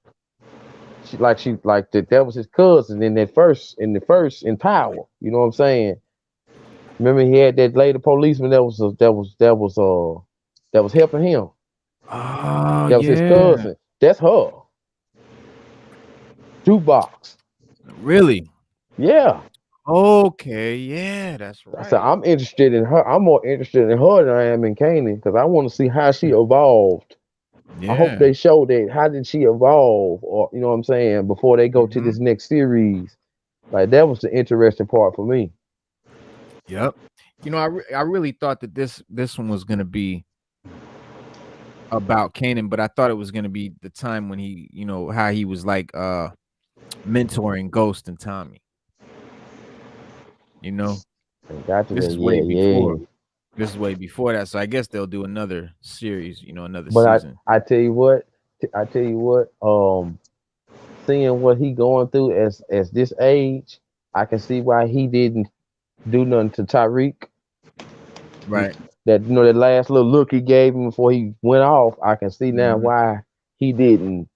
that was his cousin in the first in Power. You know what I'm saying? Remember he had that lady policeman that was helping him. Oh That was his yeah. cousin. That's her. Jukebox. Really? Yeah. Okay. Yeah, that's So right. I'm interested in her. I'm more interested in her than I am in Kanan because I want to see how she evolved. I hope Yeah. they show that how did she evolve, or you know what I'm saying, before they go to Hmm. this next series. Like that was the interesting part for me. Yep. You know, I really thought that this one was gonna be about Kanan, but I thought it was gonna be the time when he, how he was like mentoring Ghost and Tommy. You know, And got to this that, is way yeah, before. yeah. This is way before that. So I guess they'll do another series. Another But season. I tell you what, seeing what he going through as this age, I can see why he didn't do nothing to Tyreek. Right. That that last little look he gave him before he went off, I can see now Mhm. why he didn't.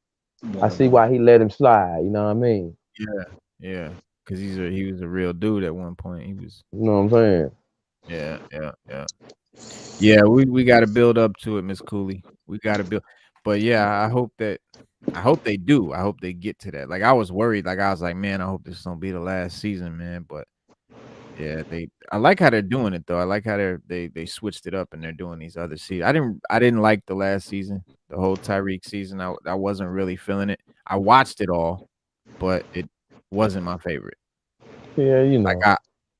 I see why he let him slide. You know what I mean? Yeah. Yeah. Because he was a real dude at one point. He was. You know what I'm saying? Yeah. Yeah. Yeah. Yeah. We got to build up to it, Miss Cooley. We got to build. But yeah, I hope they do. I hope they get to that. Like I was worried. Like I was like, man, I hope this don't be the last season, man. But yeah, I like how they're doing it though. I like how they switched it up and they're doing these other seasons. I didn't like the last season, the whole Tyreek season. I wasn't really feeling it. I watched it all, but it wasn't my favorite. Yeah, you Like know.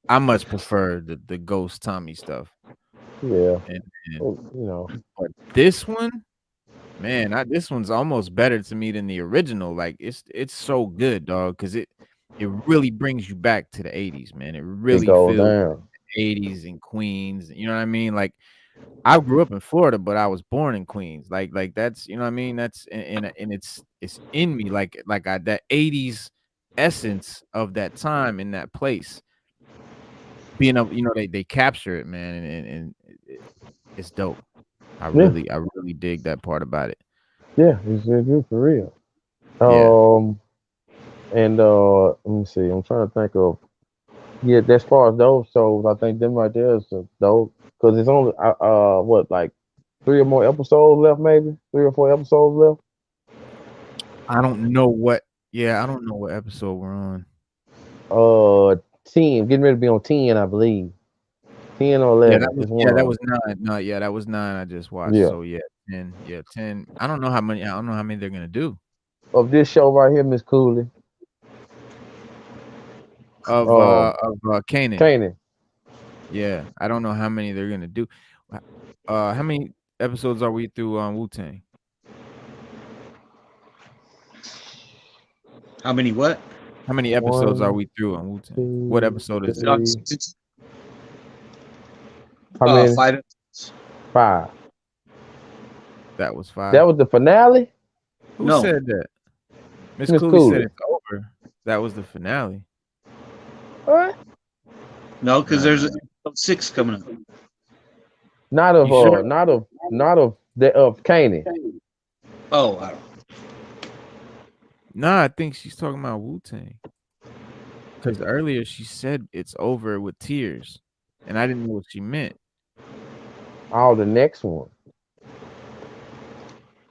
I much prefer the Ghost Tommy stuff. Yeah, And you know. but this one, man, this one's almost better to me than the original. Like it's so good, dog, because it really brings you back to the 80s, man. It It really goes feels down. 80s in Queens. You know what I mean? Like I grew up in Florida, but I was born in Queens. Like that's you know what I mean. That's and it's in me. Like that 80s essence of that time in that place. Being able, they capture it, man, and it's dope. Yeah, I really dig that part about it. yeah, it's good for real. Yeah. And let me see. I'm trying to think of as far as those shows, I think them right there is those because it's only what like 3 or 4 episodes left, maybe 3 or 4 episodes left. I don't know what. Yeah, I don't know what episode we're on. 10, getting ready to be on 10, I believe. 10 or 11 is one That of was 9. No, yeah, that was 9 I just them. watched. Yeah, So yeah, 10. Yeah, 10. I don't know how many. I don't know how many they're gonna do of this show right here, Miss Cooley. of Kanan. Kanan. Yeah, I don't know how many they're gonna do. How many episodes are we through on Wu Tang? How many what? How many episodes are 1, we through on Wu Tang? What 2, episode is this? 3. How many? 5. 5. That was 5. That was the finale, Who No, said that? Miss Miss Cooley said Cooley. it's over. That was the finale. What? no, because Nah, there's episode 6 coming up. Not you sure? of not of the of Kanan. Oh, I don't. Nah, I think she's talking about Wu Tang. Because earlier she said it's over with tears, and I didn't know what she meant. Oh, the next one.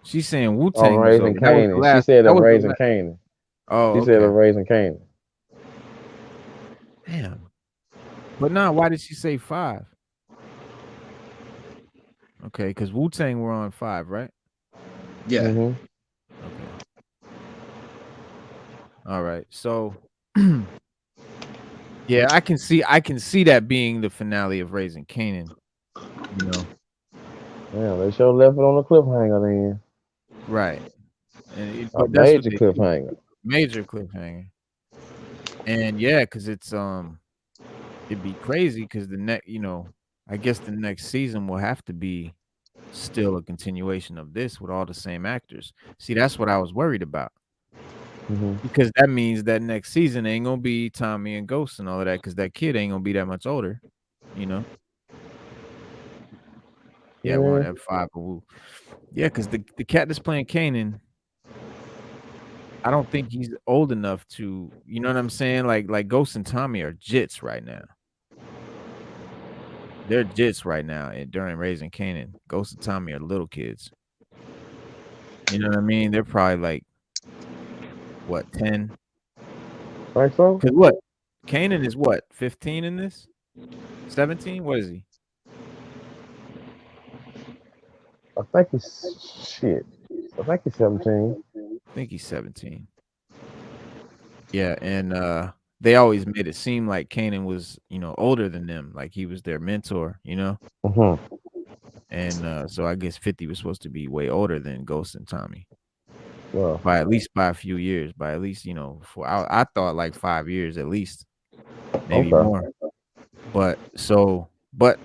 She's saying Wu Oh, Tang was Raising over. That was the Kanan. She last. said That of was the Raising last. Kanan. Oh, She said okay. of Raising Kanan. Damn. But nah, why did she say 5? Okay, because Wu Tang were on 5, right? Yeah. Mm-hmm. Okay. All right. So yeah, I can see that being the finale of Raising Kanan, you know. Yeah, they sure left it on the cliffhanger then. Right. A But that's what major they do. cliffhanger. Major cliffhanger. And yeah, because it's it'd be crazy because the next, I guess the next season will have to be still a continuation of this with all the same actors. See, that's what I was worried about. Mm-hmm. Because that means that next season ain't gonna be Tommy and Ghost and all of that, because that kid ain't gonna be that much older, you know. Yeah, we're on Yeah. F5. Yeah, because the cat that's playing Kanan, I don't think he's old enough to, you know what I'm saying? Like Ghost and Tommy are jits right now. They're jits right now during Raising Kanan. Ghost and Tommy are little kids. You know what I mean? They're probably like what, 10? Think so? Because what? Kanan is what, 15 in this? 17? What is he? I think he's shit. I think he's 17. I think he's 17. Yeah, and they always made it seem like Kanan was, older than them, like he was their mentor, Mm-hmm. And so I guess 50 was supposed to be way older than Ghost and Tommy. Well, By at least by a few years, by at least, for I thought like 5 years at least, maybe okay. more. But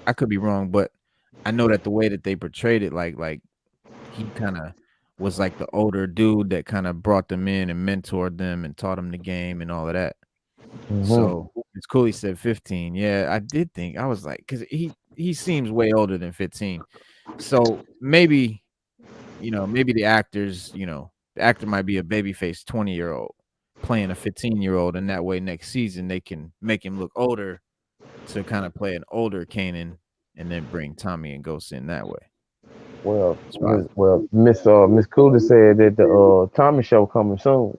I could be wrong, but I know that the way that they portrayed it, like he kind of was like the older dude that kind of brought them in and mentored them and taught them the game and all of that. Mm-hmm. So it's cool he said 15. Yeah, I did think, I was like, because he seems way older than 15. So maybe, maybe the actor might be a babyface 20-year-old playing a 15-year-old, and that way next season they can make him look older to kind of play an older Kanan and then bring Tommy and Ghost in that way. Well, It's possible. Miss Cooler said that the Tommy show coming soon.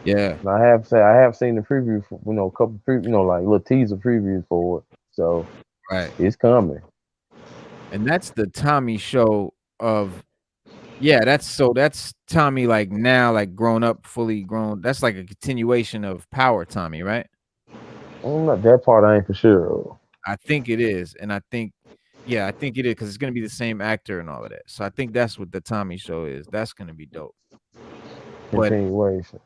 Yeah. And I have seen the preview for, a couple like little teaser previews for it. So Right. it's coming. And that's the Tommy show of, yeah, that's Tommy like now, like grown up, fully grown. That's like a continuation of Power Tommy, right? Not that part I ain't for sure. I think it is. And I think it is, because it's gonna be the same actor and all of that. So I think that's what the Tommy show is. That's gonna be dope. But Continuation.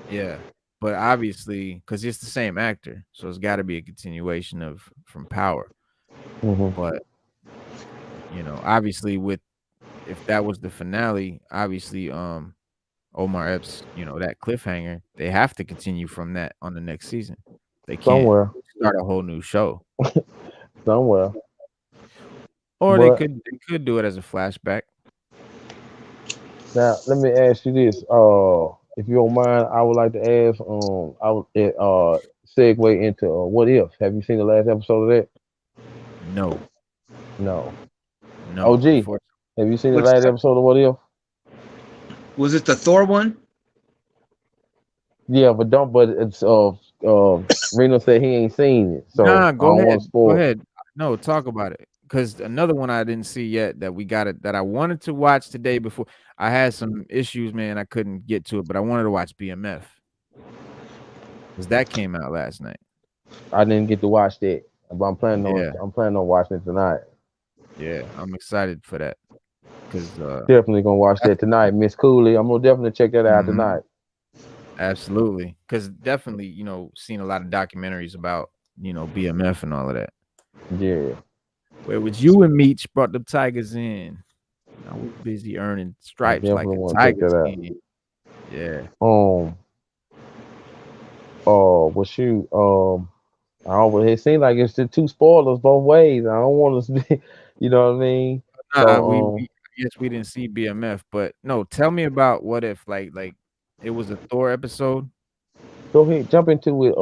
yeah, but obviously, because it's the same actor, so it's got to be a continuation from Power. Mm-hmm. But obviously, if that was the finale, obviously, Omar Epps, that cliffhanger, they have to continue from that on the next season. They can't Somewhere. start a whole new show, Somewhere. or they But could do it as a flashback. now let me ask you this. If you don't mind, I would like to ask. I would segue into what if? Have you seen the last episode of that? No, No. no, OG, unfortunately. have you seen the What's last that? episode of What If? Was it the Thor one? Yeah, but don't. But it's Reno said he ain't seen it, so Nah, I don't go want ahead. to Go spoil. ahead. No, talk about it. Because another one I didn't see yet that I wanted to watch today before. I had some issues, man. I couldn't get to it, but I wanted to watch BMF because that came out last night. I didn't get to watch that, but Yeah, I'm planning on watching it tonight. yeah. I'm excited for that because Definitely gonna watch that's that tonight, Miss Cooley. I'm gonna definitely check that out mhm, tonight. absolutely, because definitely, seen a lot of documentaries about, BMF and all of that. Yeah, Where was you and Meech brought the Tigers in? I was busy earning I stripes like definitely a want to check Tigers that out. kid. Yeah. Well, shoot, I always it seems like it's the two spoilers both ways. I don't want to, you know what I mean. Nah, So, I guess we didn't see BMF, but no, tell me about what if like it was a Thor episode. go ahead, jump into it.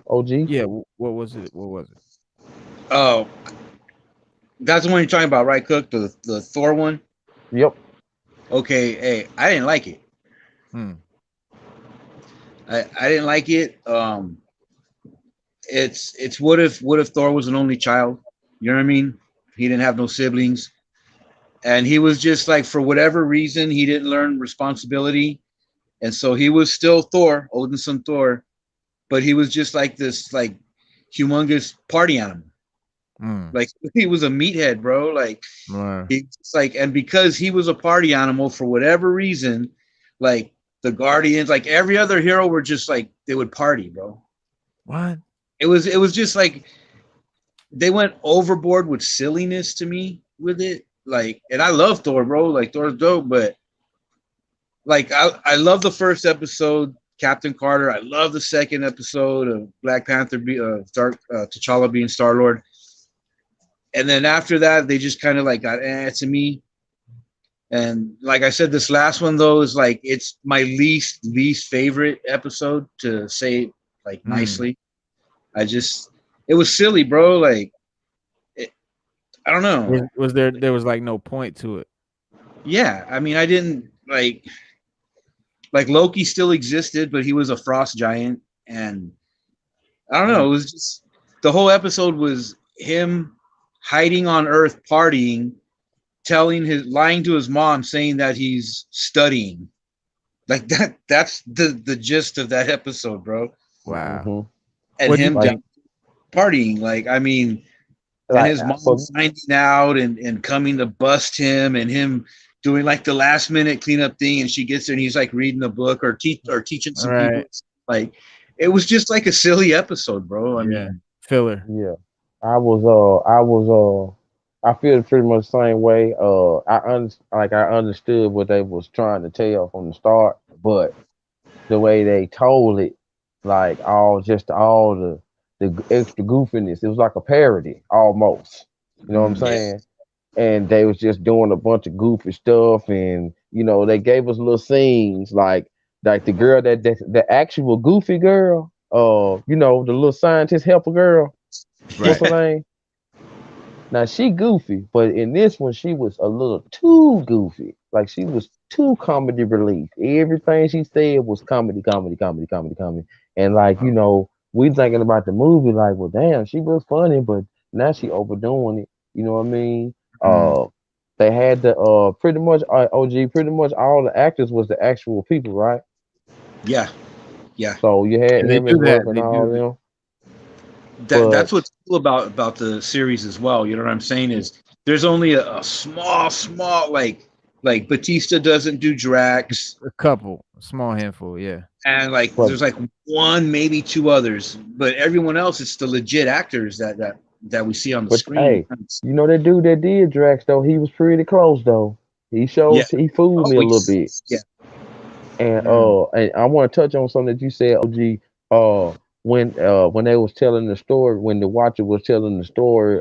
OG. Yeah, what was it? What was it? Oh, That's the one you're talking about, right, Cook? The Thor one. Yep. Okay, hey, I didn't like it. Hmm. I didn't like it. It's what if Thor was an only child? You know what I mean? He didn't have no siblings, and he was just like, for whatever reason, he didn't learn responsibility, and so he was still Thor, Odin's son Thor, but he was just like this like humongous party animal. Hmm. Like he was a meathead, bro. Like Right. he's like, and because he was a party animal for whatever reason, like the Guardians, like every other hero were just like they would party, bro. What? It was just like they went overboard with silliness to me with it. Like, and I love Thor, bro. Like Thor's dope, but like I love the first episode, Captain Carter. I love the second episode of Black Panther, T'Challa being Star Lord. And then after that, they just kind of like got to me. And like I said, this last one though is like it's my least favorite episode, to say like nicely. It was silly, bro. Like I don't know. Was there was like no point to it? Yeah, I mean, I didn't like Loki still existed, but he was a frost giant, and I don't know. It was just the whole episode was him hiding on Earth, partying, lying to his mom, saying that he's studying. Like that. That's the gist of that episode, bro. Wow. Mhm. And What do you him think? partying. Like I mean, and Like his mom for finding out and coming to bust him, and him doing like the last minute cleanup thing, and she gets there and he's like reading a book or teaching some people. Right. Like it was just like a silly episode, bro. I Yeah. mean, Filler. yeah, I feel pretty much the same way. I understood what they was trying to tell from the start, but the way they told it, like all the extra goofiness, it was like a parody almost. You know what I'm Mm. yeah, saying? And they was just doing a bunch of goofy stuff, and they gave us little scenes like the girl the actual goofy girl, the little scientist helper girl. What's Right. her name? Now she goofy, but in this one she was a little too goofy. Like she was too comedy relief. Everything she said was comedy, comedy, comedy, comedy, comedy. And like, we thinking about the movie, like, well damn, she was funny, but now she overdoing it. You know what I mean? Mm. They had the pretty much OG, pretty much all the actors was the actual people, right? yeah, yeah. So you had Yeah, they him as do that. Ruff and They all do. them. That's But what's cool about the series as well. You know what I'm saying? Is there's only a small like Batista doesn't do Drax, A couple, a small handful. Yeah. and like but there's like one maybe two others, but everyone else it's the legit actors that we see on the But screen. hey, that dude that did Drax though, he was pretty close though. Yeah. He fooled Oh, me a little bit. yeah. Mm. And I want to touch on something that you said, OG. When they was telling the story, when the Watcher was telling the story,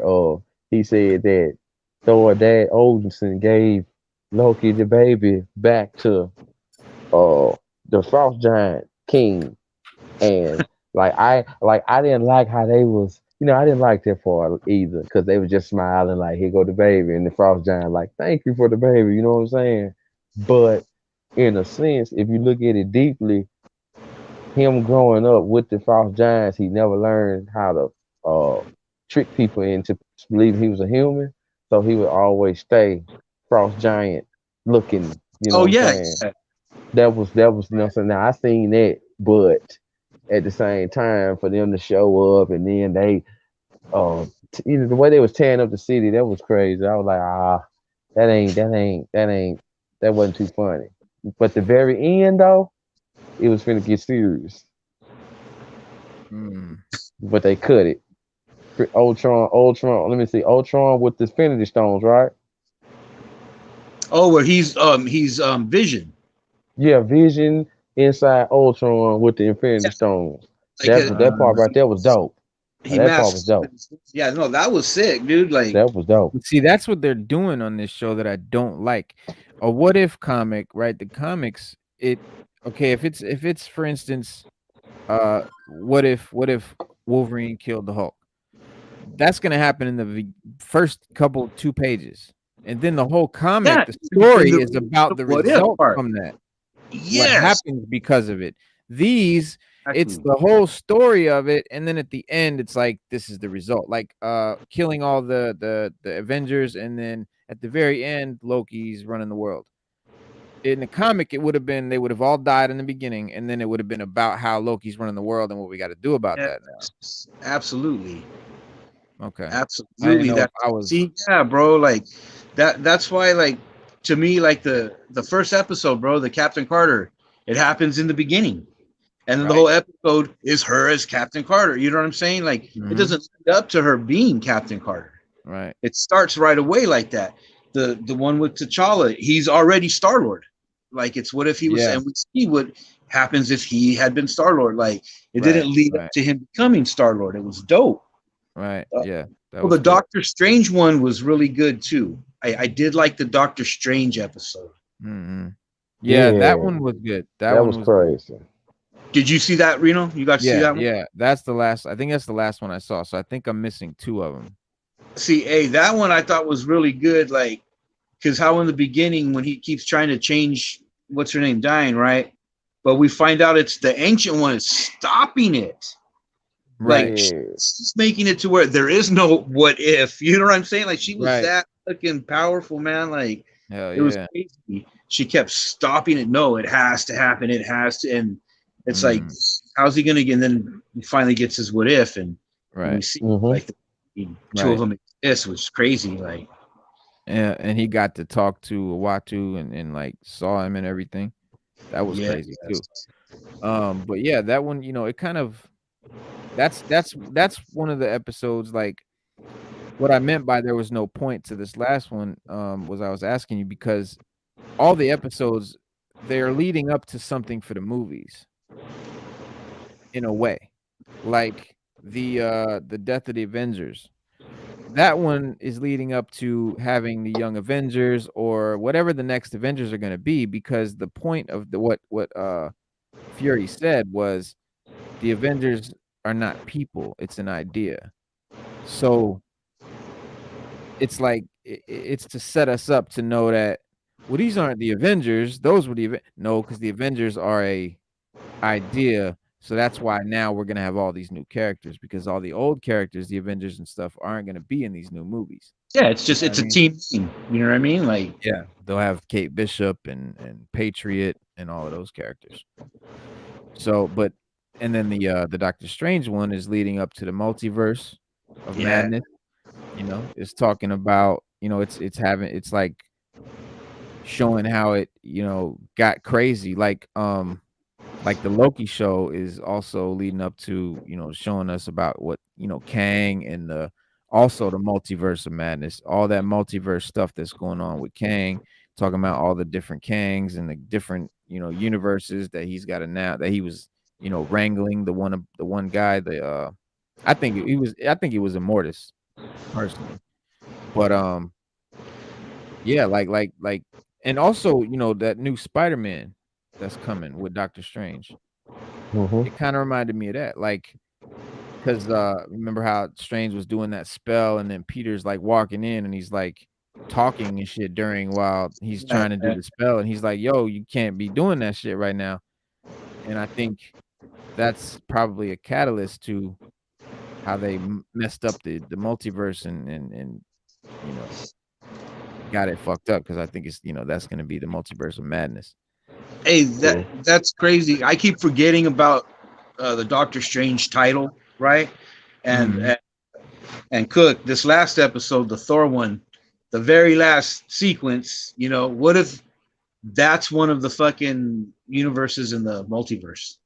he said that Thor dad Odinson gave Loki the baby back to uh the Frost Giant King, and I didn't like how they was. I didn't like that part either because they was just smiling like, here go the baby, and the Frost Giant like, thank you for the baby. You know what I'm saying? But in a sense, if you look at it deeply, him growing up with the Frost Giants, he never learned how to trick people into believing he was a human. So he would always stay Frost Giant looking. You know Oh what I'm yeah. saying? That was nothing. Now I seen that, but at the same time, for them to show up and then they, the way they was tearing up the city, that was crazy. I was like, that wasn't too funny. But the very end though, it was finna get serious. Mm. But they cut it. Ultron. Let me see, Ultron with the Infinity Stones, right? Oh, where he's Vision. Yeah, Vision inside Ultron with the Infinity Yeah, Stones. like That part right there was dope. he That part was masks. dope. Yeah, no, that was sick, dude. Like That was dope. See, that's what they're doing on this show that I don't like. A what if comic, right? The comics, okay, if it's for instance, what if Wolverine killed the Hulk? that's gonna happen in the first couple 2 pages, and then the whole comic, Yeah, the story the- is about the what if result part. from that. What Yes, happens because of it. These, it's exactly. the whole story of it, and then at the end, it's like this is the result. Like killing all the Avengers, and then at the very end, Loki's running the world. In the comic, it would have been they would have all died in the beginning, and then it would have been about how Loki's running the world and what we got to do about that now. Yes, absolutely. Okay. Absolutely. know That if I was see, yeah, bro. Like that's why, like, to me, like the first episode, bro, the Captain Carter, it happens in the beginning. And then the Right. whole episode is her as Captain Carter. You know what I'm saying? Like Mhm. it doesn't lead up to her being Captain Carter. right. It starts right away like that. The one with T'Challa, he's already Star-Lord. Like it's what if he was, Yeah. and we see what happens if he had been Star-Lord. Like it Right, didn't lead right. up to him becoming Star-Lord. It was dope. Right. Yeah. That Well, was the good. Doctor Strange one was really good too. I did like the Doctor Strange episode. Mhm. Yeah, Yeah. that one was good. That That one was good. crazy. Did you see that, Reno? You got to see Yeah, that one? yeah. That's the last. I think that's the last one I saw. So I think I'm missing 2 of them. See, hey, that one I thought was really good. Like, because how in the beginning when he keeps trying to change what's her name dying, right? But we find out it's the ancient one is stopping it. Right. Like she's making it to where there is no what if. You know what I'm saying? Like she was Right. that fucking powerful, man. Like Hell it was yeah. crazy. She kept stopping it. No, it has to happen. It has to. And it's like, how's he gonna get? And then he finally gets his what if, and we Right. see Mhm. like the 2 of them exist, which is crazy. Like Yeah, and he got to talk to Uatu and like saw him and everything. That was crazy too. But yeah, that one, it kind of that's one of the episodes. Like what I meant by there was no point to this last one was I was asking you because all the episodes they are leading up to something for the movies in a way. Like the Death of the Avengers. That one is leading up to having the Young Avengers or whatever the next Avengers are going to be, because the point of what Fury said was the Avengers are not people, it's an idea. So it's like it's to set us up to know that these aren't the Avengers, those were because the Avengers are a idea. So that's why now we're gonna have all these new characters, because all the old characters, the Avengers and stuff, aren't gonna be in these new movies. yeah, it's just it's a team. You know what I mean? Like Yeah, they'll have Kate Bishop and Patriot and all of those characters. So, and then the Doctor Strange one is leading up to the multiverse of madness. It's talking about it's like showing how it got crazy. Like the Loki show is also leading up to, showing us about what, Kang and also the multiverse of madness, all that multiverse stuff that's going on with Kang, talking about all the different Kangs and the different, universes that he's got now that he was, wrangling the one guy, I think he was Immortus personally. But yeah, like and also, that new Spider-Man that's coming with Doctor Strange. Mhm. It kind of reminded me of that, like, because remember how Strange was doing that spell, and then Peter's like walking in, and he's like talking and shit while he's trying to do the spell, and he's like, "Yo, you can't be doing that shit right now." And I think that's probably a catalyst to how they messed up the multiverse and got it fucked up, because I think it's that's gonna be the multiverse of madness. hey, that's crazy. I keep forgetting about the Doctor Strange title, right? And and Cook, this last episode, the Thor one, the very last sequence, what if that's one of the fucking universes in the multiverse?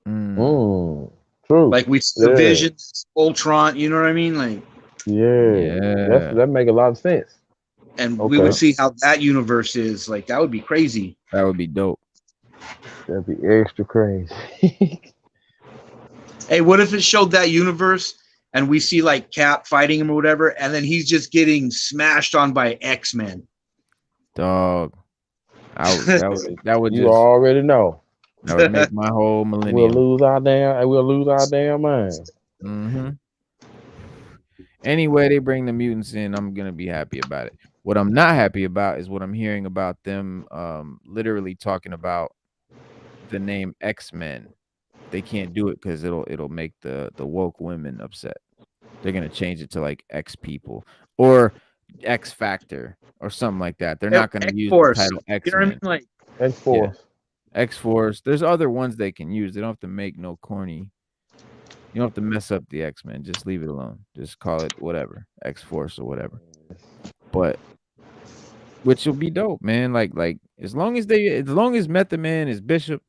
True. Like we see the Vision, Ultron, you know what I mean? Like yeah. That make a lot of sense. And we would see how that universe is. Like that would be crazy. That would be dope. That'd be extra crazy. Hey, what if it showed that universe and we see like Cap fighting him or whatever, and then he's just getting smashed on by X-Men? Dog. That would you already know. That would make my whole millennium. We'll lose our damn mind. Anyway, they bring the mutants in, I'm gonna be happy about it. What I'm not happy about is what I'm hearing about them literally talking about the name X-Men. They can't do it because it'll make the woke women upset. They're gonna change it to like X people or X Factor or something like that. They're not gonna use the title You know what I mean? X-Men. Like X-Force. X-Force. There's other ones they can use. They don't have to make no corny. You don't have to mess up the X-Men. Just leave it alone. Just call it whatever, X-Force or whatever. But which will be dope, man. Like as long as Method Man is Bishop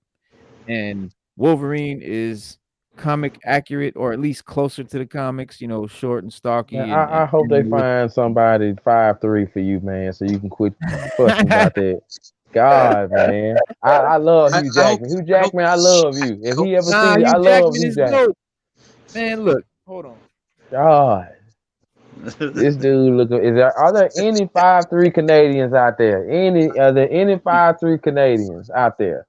and Wolverine is comic accurate or at least closer to the comics, you know, short and stocky. Man, I hope they find somebody 5'3" for you, man, so you can quit fussing about that. God, man, I love Hugh Jackman. Hugh Jackman, I love you. If he ever Nah, see me, I Hugh love Jackman Hugh is Jackman. dope. Man, look, hold on. God, this dude look. Are there any 5'3" Canadians out there? Are there any 5'3" Canadians out there?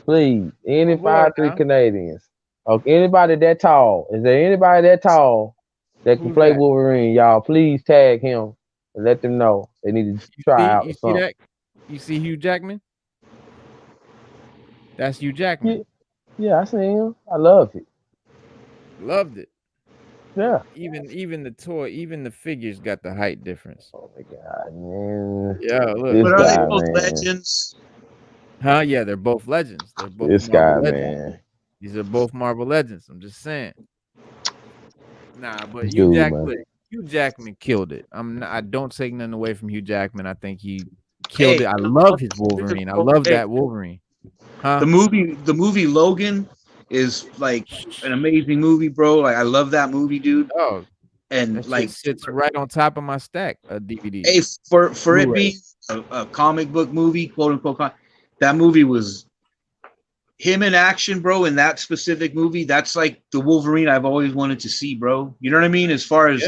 Please, any 5'3" Canadians. Okay, anybody that tall? Is there anybody that tall that can play Wolverine? Y'all, please tag him and let them know they need to try out or something. You see Hugh Jackman? That's Hugh Jackman. Yeah, I see him. I loved it. Loved it. Yeah. Even the toy, even the figures got the height difference. Oh my God, man. Yeah, look. This but are guy, they both man. legends? Huh? Yeah, they're both legends. They're both this Marvel guy, legends. man. These are both Marvel legends. I'm just saying. Nah, but Dude, Hugh Jackman killed it. I don't take nothing away from Hugh Jackman. I think he killed it. I love his Wolverine. I love that Wolverine. Huh? The movie Logan is like an amazing movie, bro. Like I love that movie, dude. Oh, and that like sits right on top of my stack of DVDs. Hey, for it being a comic book movie, quote unquote, that movie was him in action, bro. In that specific movie, that's like the Wolverine I've always wanted to see, bro. You know what I mean? As far as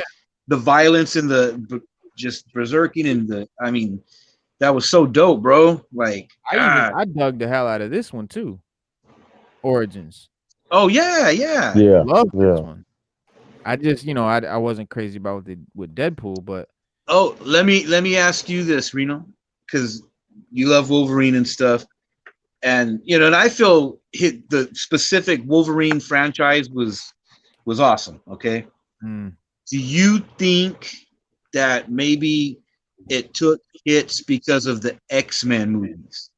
the violence and the just berserking and I mean, that was so dope, bro. Like I dug the hell out of this one too. Origins. Oh yeah. Love this one. I just, I wasn't crazy about with Deadpool, but let me ask you this, Reno, because you love Wolverine and stuff, and and I feel the specific Wolverine franchise was awesome. Okay, do you think that maybe it took hits because of the X-Men movies?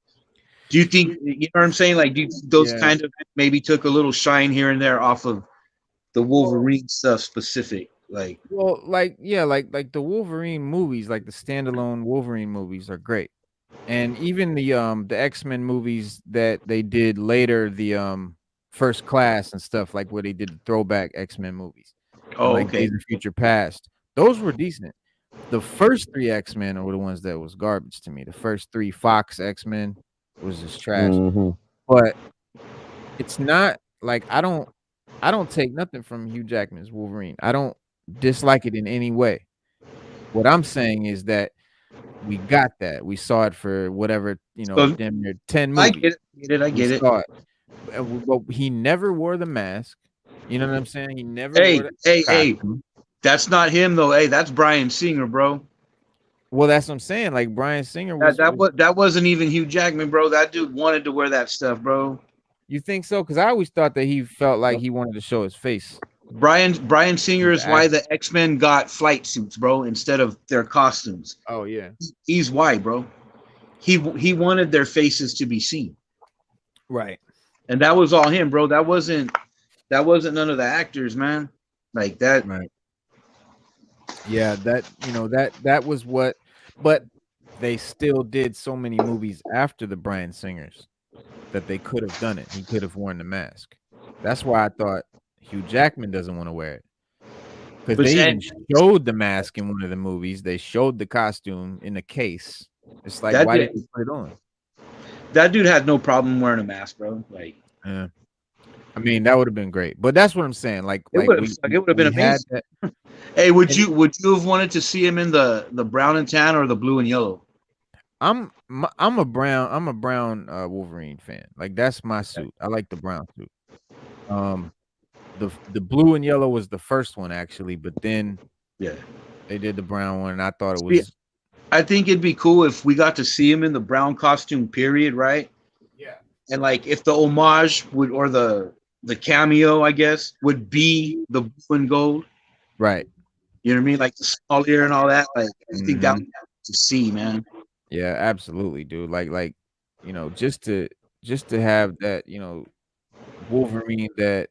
Do you think, you know what I'm saying? Like, do you think those kind of maybe took a little shine here and there off of the Wolverine stuff specific? Like, well, like the Wolverine movies, like the standalone Wolverine movies are great. And even the X-Men movies that they did later, the First Class and stuff, like where they did the throwback X-Men movies. Like Days of Future Past. Those were decent. The first 3 X-Men were the ones that was garbage to me. The first 3 Fox X-Men was just trash. But it's not like I don't take nothing from Hugh Jackman's Wolverine. I don't dislike it in any way. What I'm saying is that we got that. We saw it for whatever, damn near 10 movies. I get it. But he never wore the mask. You know what I'm saying? He never wore Hey. That's not him though. Hey, that's Bryan Singer, bro. Well, that's what I'm saying. Like Bryan Singer was that wasn't even Hugh Jackman, bro. That dude wanted to wear that stuff, bro. You think so? Because I always thought that he felt like he wanted to show his face. Bryan Singer is why the X-Men got flight suits, bro, instead of their costumes. Oh yeah, he's why, bro. He wanted their faces to be seen, right? And that was all him, bro. That wasn't none of the actors, man. Like that. Right. Yeah, that was what. But they still did so many movies after the Bryan Singers that they could have done it. He could have worn the mask. That's why I thought Hugh Jackman doesn't want to wear it. Because they even showed the mask in one of the movies. They showed the costume in the case. It's like, why didn't you put it on? That dude had no problem wearing a mask, bro. Like, I mean, that would have been great. But that's what I'm saying. Like, it would have been amazing. Hey, would you have wanted to see him in the brown and tan or the blue and yellow? I'm a brown Wolverine fan. Like, that's my suit. I like the brown suit. the blue and yellow was the first one actually, but then Yeah. they did the brown one, and I thought it See, was I think it'd be cool if we got to see him in the brown costume, period, right? yeah. And like if the homage would or the cameo, I guess, would be the blue and gold. Right. You know what I mean? Like the small ear and all that. Like I think that Mhm. would be cool to see, man. Yeah, absolutely, dude. Like just to have that, Wolverine that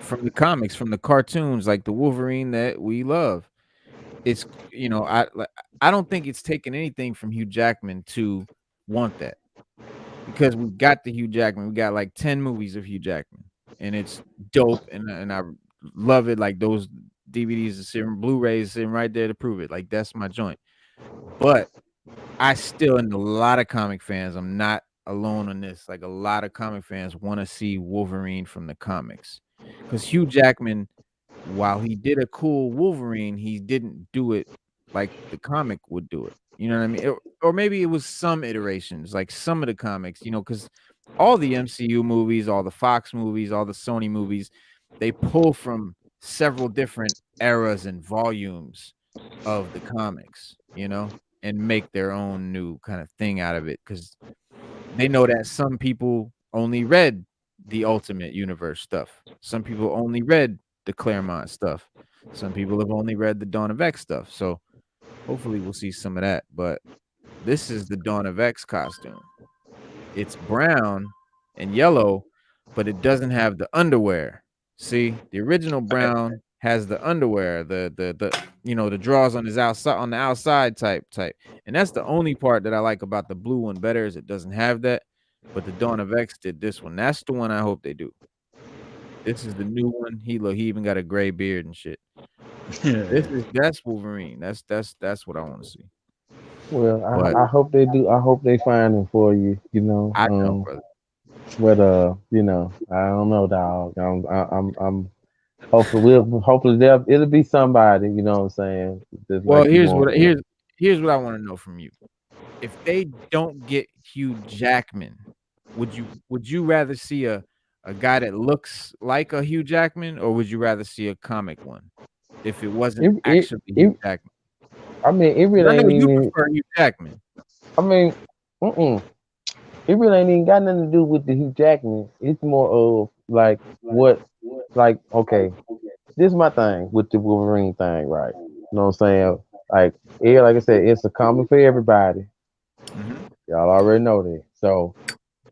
from the comics, from the cartoons, like the Wolverine that we love. It's I don't think it's taken anything from Hugh Jackman to want that. Because we got the Hugh Jackman. We got like 10 movies of Hugh Jackman. And it's dope and I love it. Like those DVDs are sitting, Blu-rays sitting right there to prove it. Like that's my joint. But I still, and a lot of comic fans, I'm not alone on this. Like a lot of comic fans want to see Wolverine from the comics. Because Hugh Jackman, while he did a cool Wolverine, he didn't do it like the comic would do it. You know what I mean? Or maybe it was some iterations, like some of the comics, because all the MCU movies, all the Fox movies, all the Sony movies, they pull from several different eras and volumes of the comics, and make their own new kind of thing out of it because they know that some people only read the Ultimate Universe stuff. Some people only read the Claremont stuff. Some people have only read the Dawn of X stuff. So hopefully we'll see some of that. But this is the Dawn of X costume. It's brown and yellow, but it doesn't have the underwear. See, the original brown has the underwear, the draws on his outside on the outside type. And that's the only part that I like about the blue one better is it doesn't have that. But the Dawn of X did this one. That's the one I hope they do. This is the new one. He even got a gray beard and shit. That's Wolverine. That's what I want to see. Well, But I hope they do. I hope they find him for you. I know, brother. But I don't know, dog. I'm hopefully it'll be somebody. You know what I'm saying? Just Well, like you want. here's what I want to know from you. If they don't get Hugh Jackman, would you rather see a guy that looks like a Hugh Jackman, or would you rather see a comic one? If it wasn't actually Hugh Jackman. I mean, it really I know ain't you even. prefer Hugh Jackman. I mean, it really ain't even got nothing to do with the Hugh Jackman. It's more of like what, like okay, this is my thing with the Wolverine thing, right? You know what I'm saying? Like, yeah, like I said, it's a common for everybody. Y'all already know that. So,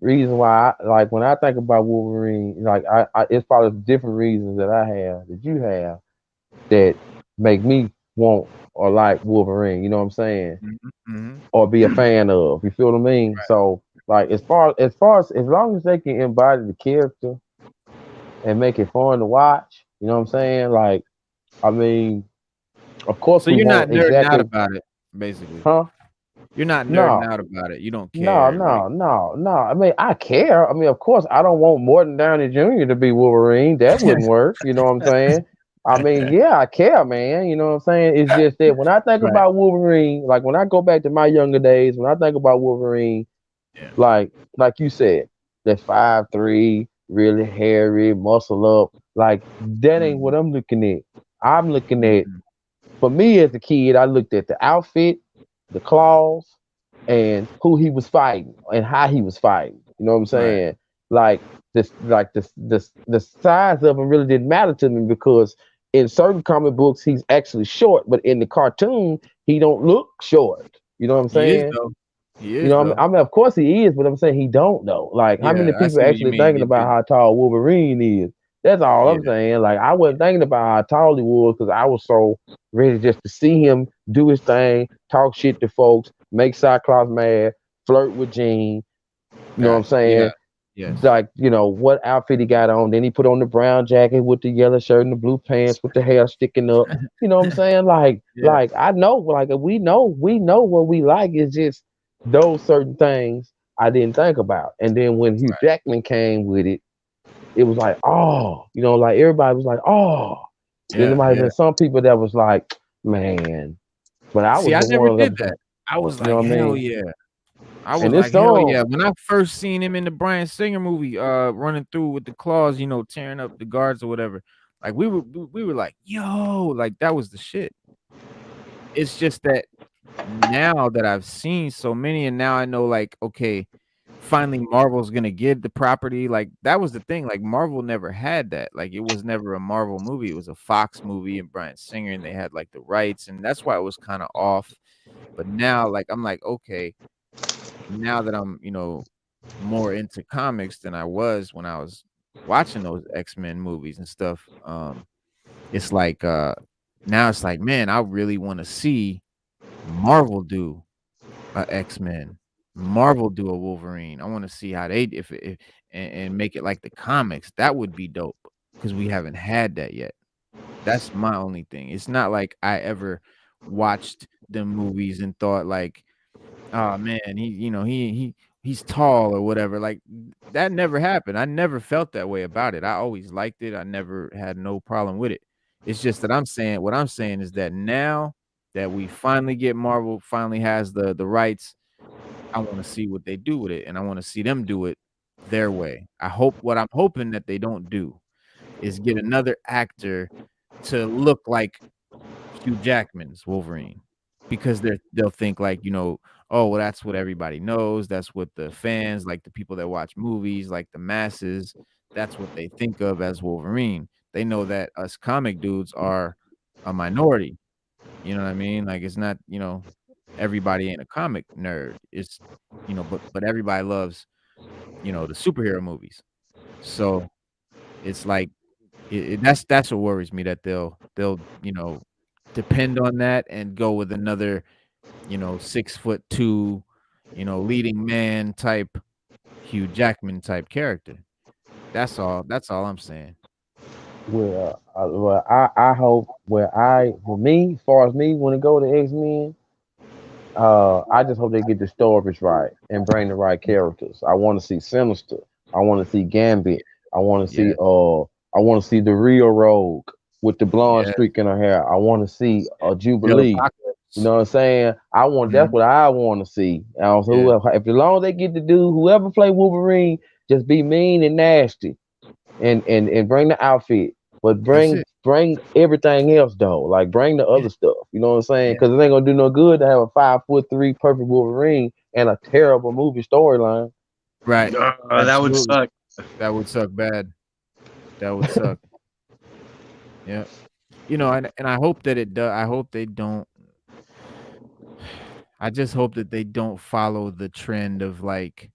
reason why, like, when I think about Wolverine, like, it's probably different reasons that I have that you have that make me want or like Wolverine. You know what I'm saying? Or be a fan of. You feel what I mean? Right. So, like, as long as they can embody the character and make it fun to watch, you know what I'm saying? Like, I mean, of course, So we you're not want nerding out exactly, about it, basically. huh? You're not nerding No, out about it. You don't no, care. Like, no, no, no. I mean, I care. I mean, of course, I don't want Morton Downey Jr. to be Wolverine. That wouldn't work. You know what I'm saying? I mean, yeah, I care, man. You know what I'm saying? It's just that when I think right. about Wolverine, like when I go back to my younger days, when I think about Wolverine, Yeah. like you said, that 5'3", really hairy, muscle up, like that ain't what I'm looking at. I'm looking at, for me as a kid, I looked at the outfit, the claws, and who he was fighting and how he was fighting. You know what I'm Right. saying? The size of him really didn't matter to me because in certain comic books he's actually short, but in the cartoon he don't look short. You know what I'm He is saying? though. He You is know, though. I mean, of course he is, but I'm saying he don't know. Like, how many Yeah, I people see what you actually mean. thinking about how tall Wolverine is? That's all Yeah. I'm saying. Like, I wasn't thinking about how tall he was because I was so ready just to see him do his thing, talk shit to folks, make Cyclops mad, flirt with Jean. You know what I'm Gotcha. Yeah. saying? Yes. Like, what outfit he got on. Then he put on the brown jacket with the yellow shirt and the blue pants with the hair sticking up. You know what I'm saying? Like, Yeah. I know, like we know what we like. It's just those certain things I didn't think about. And then when Hugh Jackman came with it, it was like, oh, like everybody was like, oh. Then there Yeah. might have Yeah. been some people that was like, man. But I See, was I never one of did them. that. I was You know like, what I hell mean? yeah. I was And this like, hell song, yeah. When I first seen him in the Bryan Singer movie, running through with the claws, tearing up the guards or whatever, like we were like, yo, like that was the shit. It's just that now that I've seen so many, and now I know, like, okay, finally Marvel's gonna get the property. Like that was the thing. Like Marvel never had that. Like it was never a Marvel movie. It was a Fox movie and Bryan Singer, and they had like the rights, and that's why it was kind of off. But now, like, I'm like, okay, now that I'm, more into comics than I was when I was watching those X-Men movies and stuff. It's like now it's like, man, I really want to see Marvel do a X-Men, Marvel do a Wolverine. I want to see how they if and make it like the comics. That would be dope because we haven't had that yet. That's my only thing. It's not like I ever watched the movies and thought like, oh man, he's tall or whatever. Like that never happened. I never felt that way about it. I always liked it. I never had no problem with it. It's just that what I'm saying is that now that we finally get Marvel finally has the rights, I want to see what they do with it, and I want to see them do it their way. What I'm hoping that they don't do is get another actor to look like Hugh Jackman's Wolverine, because they'll think like, oh, well, that's what everybody knows. That's what the fans, like the people that watch movies, like the masses, that's what they think of as Wolverine. They know that us comic dudes are a minority. You know what I mean? Like it's not, everybody ain't a comic nerd. It's, but everybody loves, the superhero movies. So it's like that's what worries me, that they'll depend on that and go with another 6'2", leading man type Hugh Jackman type character. That's all I'm saying. I hope for me, as far as me, when it go to X-Men, I just hope they get the stories right and bring the right characters. I want to see Sinister. I want to see Gambit. I want to see Yeah, the real Rogue with the blonde yeah. streak in her hair. I want to see Bill Jubilee. You Apocalypse. know what I'm saying? That's Mhm. what I want to see. And Yeah, so if as long as they get to do whoever play Wolverine, just be mean and nasty and bring the outfit, but that's bring it. bring everything else though. Like bring the Yeah, other stuff. You know what I'm saying? yeah. Because it ain't gonna do no good to have a 5'3" perfect Wolverine and a terrible movie storyline. Right. That would Absolutely. suck. That would suck bad. That would suck. Yeah. And I hope that it does. I hope they don't. I just hope that they don't follow the trend of like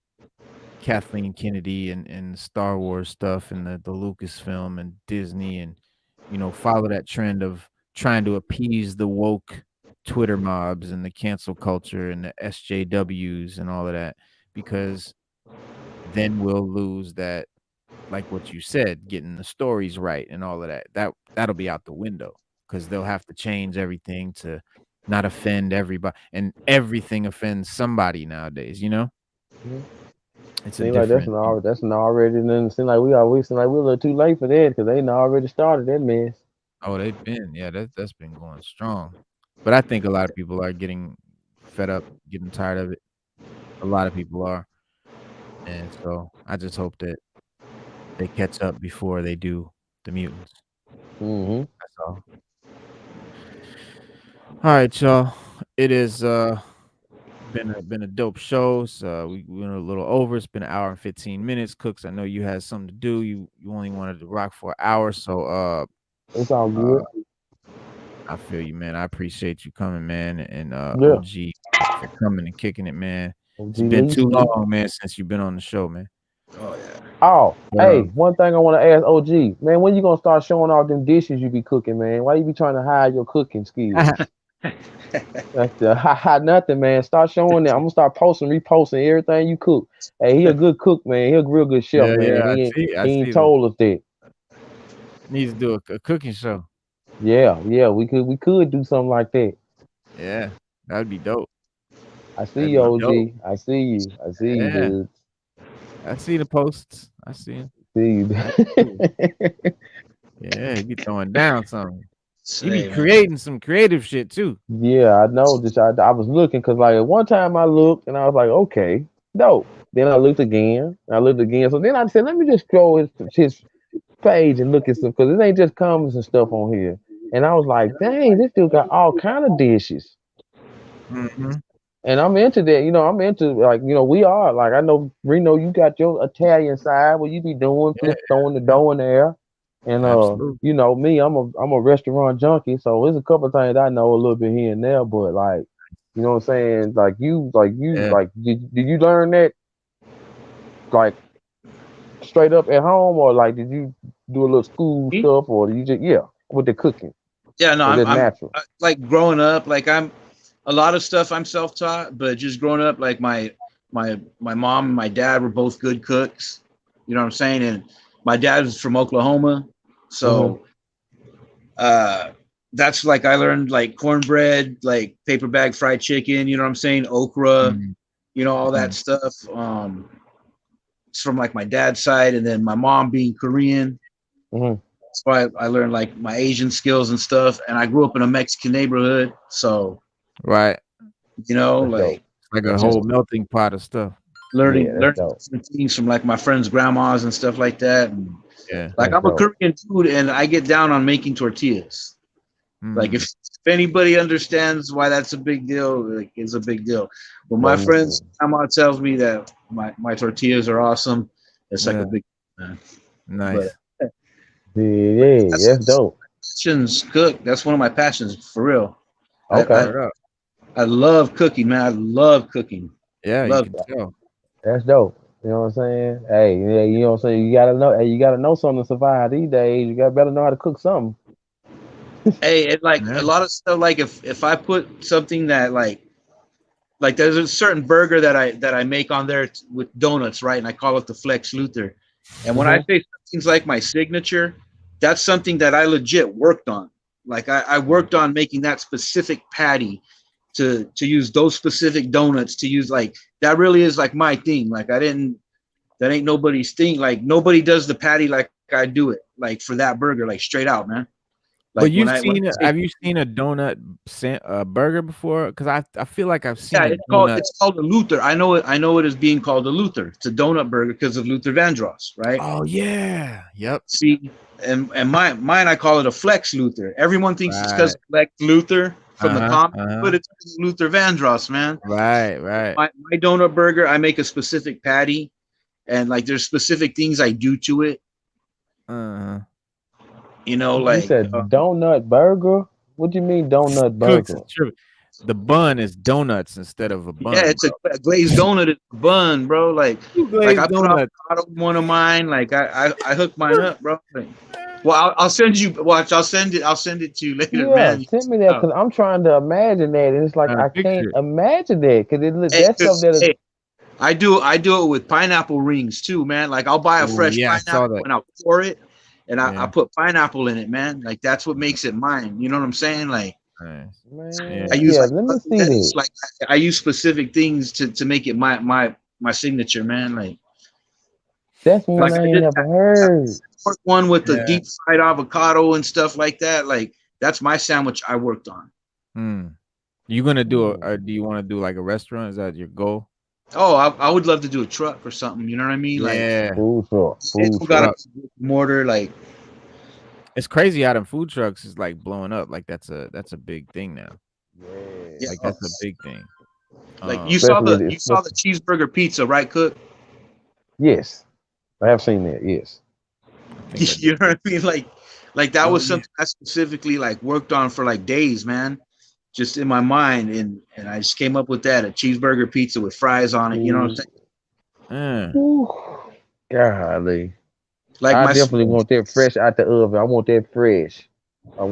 Kathleen Kennedy and Star Wars stuff and the Lucasfilm and Disney, and follow that trend of trying to appease the woke Twitter mobs and the cancel culture and the SJWs and all of that, because then we'll lose that, like what you said, getting the stories right and all of that. That'll be out the window because they'll have to change everything to not offend everybody, and everything offends somebody nowadays. Mhm. It's a Seems like different, that's an already. Then seem like we seem like we're a little too late for that because they done already started that mess. oh, they've been, yeah, that's been going strong. But I think a lot of people are getting fed up, getting tired of it. A lot of people are. And so I just hope that they catch up before they do the mutants. Mm-hmm. That's all. All right, y'all. It is been a dope show. So we went a little over. It's been an hour and 15 minutes. Cooks, I know you had something to do. You only wanted to rock for an hour. So It's all uh good. I feel you, man. I appreciate you coming, man, and Yeah. OG for coming and kicking it, man. OG It's been Lee. too long, man, since you've been on the show, man. Oh yeah. Oh, But hey, one thing I want to ask OG, man, when you gonna start showing off them dishes you be cooking, man? Why you be trying to hide your cooking skills? That's the nothing, man. Start showing that. I'm gonna start posting, reposting everything you cook. Hey, he a good cook, man. He a real good chef, yeah, man. yeah, I He ain't see that. told us that. Needs to do a cooking show. Yeah, we could do something like that. Yeah, that'd be dope. I see That'd you, be dope. OG. I see you. I see you, Yeah, dude. I see the posts. I see 'em. See you. Absolutely. Yeah, he be throwing down something. You be Hey, man. creating some creative shit too. Yeah, I know. Just I was looking because like at one time I looked and I was like, okay, dope. Then I looked again. I looked again. So then I said, let me just scroll his page and look at stuff because it ain't just comments and stuff on here. And I was like, dang, this dude got all kind of dishes. Mm-hmm. And I'm into that, I'm into like, we are like I know Reno, you got your Italian side where you be doing Yeah, just throwing the dough in there. And absolutely. me, I'm a restaurant junkie, so there's a couple of things I know a little bit here and there, but like, you know what I'm saying? Yeah. Did you learn that like straight up at home or like did you do a little school Me? stuff or you just with the cooking? Yeah, no, Or just natural? like growing up, like I'm a lot of stuff I'm self-taught, but just growing up, like my mom and my dad were both good cooks. You know what I'm saying? And my dad was from Oklahoma, Mm-hmm. so that's like I learned like cornbread, like paper bag fried chicken. You know what I'm saying? Okra, Mm-hmm. all that stuff. It's from like my dad's side, and then my mom being Korean. Mm-hmm. That's why I learned like my Asian skills and stuff. And I grew up in a Mexican neighborhood, so Right. That's dope. Like a That's just whole dope. melting pot of stuff. Yeah, that's learning dope. different things from like my friends' grandmas and stuff like that. And Yeah. like That's I'm a dope. Korean dude, and I get down on making tortillas. Like Mm. if anybody understands why that's a big deal, like it's a big deal. When my Well, friends' grandma tells me that my tortillas are awesome, it's like a Yeah. big man. But Nice. yeah, that's dope. passions cook. That's one of my passions for real. I, Okay. I Word up. I love cooking, man. I love cooking. Yeah, you Love. can tell. That's dope. You know what I'm saying? Hey, yeah, you know what I'm saying? You gotta know something to survive these days. You gotta better know how to cook something. Hey, and like Yeah. a lot of stuff. Like if I put something that like there's a certain burger that I make on there with donuts, right? And I call it the Flex Luther. And when I Mm-hmm. say something's like my signature, that's something that I legit worked on. Like I worked on making that specific patty to use those specific donuts to use like that really is like my thing. Like that ain't nobody's thing. Like nobody does the patty like I do it. Like for that burger, like straight out, man. But Like when I say have you seen a donut burger before? Because I feel like I've seen yeah, a donut. it's called a Luther. I know it is being called a Luther. It's a donut burger because of Luther Vandross, right? Oh yeah. Yep. See, and mine I call it a Flex Luther. Everyone thinks it's because Right. Flex Luther from the Uh-huh. comic, Uh-huh. but it's Luther Vandross, man. Right. Right. My donut burger, I make a specific patty, and like there's specific things I do to it. Uh-huh. You know, You like said donut burger? What do you mean donut Cooks burger? is true. The bun is donuts instead of a yeah, bun, it's bro. a glazed donut in a bun, bro. You Like glazed I put donuts. avocado in one of mine. Like I hook mine up, bro. Like, well, I'll send you. Watch, I'll send it to you later, Yeah, man. send me that because I'm trying to imagine that, and it's like I can't Picture it. imagine that because Hey, that's something that is. hey, I do it with pineapple rings too, man. Like I'll buy a Oh fresh yeah, I saw pineapple that. and I'll pour it, and I Yeah. put pineapple in it, man. Like that's what makes it mine. You know what I'm saying? Like Nice. Man, I use yeah, like let me see lettuce, that. like I use specific things to make it my signature, man. That's one Like I I ain't did never that heard. one with the Yeah. deep fried avocado and stuff like that. Like that's my sandwich I worked on. Hmm. You gonna do Hmm. or do you want to do like a restaurant? Is that your goal? Oh, I would love to do a truck or something. You know what I mean? Like Yeah. Food truck, it food don't gotta truck. Truck. be mortar. Like It's crazy how them food trucks is like blowing up. Like that's a big thing now. Yeah, yeah, Like that's a big thing. like especially you saw the cheeseburger pizza, right, Cook? yes, I have seen that. Yes. I think I You did. know what I mean? Like that Oh was yeah. something I specifically like worked on for like days, man. Just in my mind, and I just came up with that a cheeseburger pizza with fries on it. You know what I'm saying? Ooh, golly. Like I my definitely want that fresh out the oven. I want that fresh.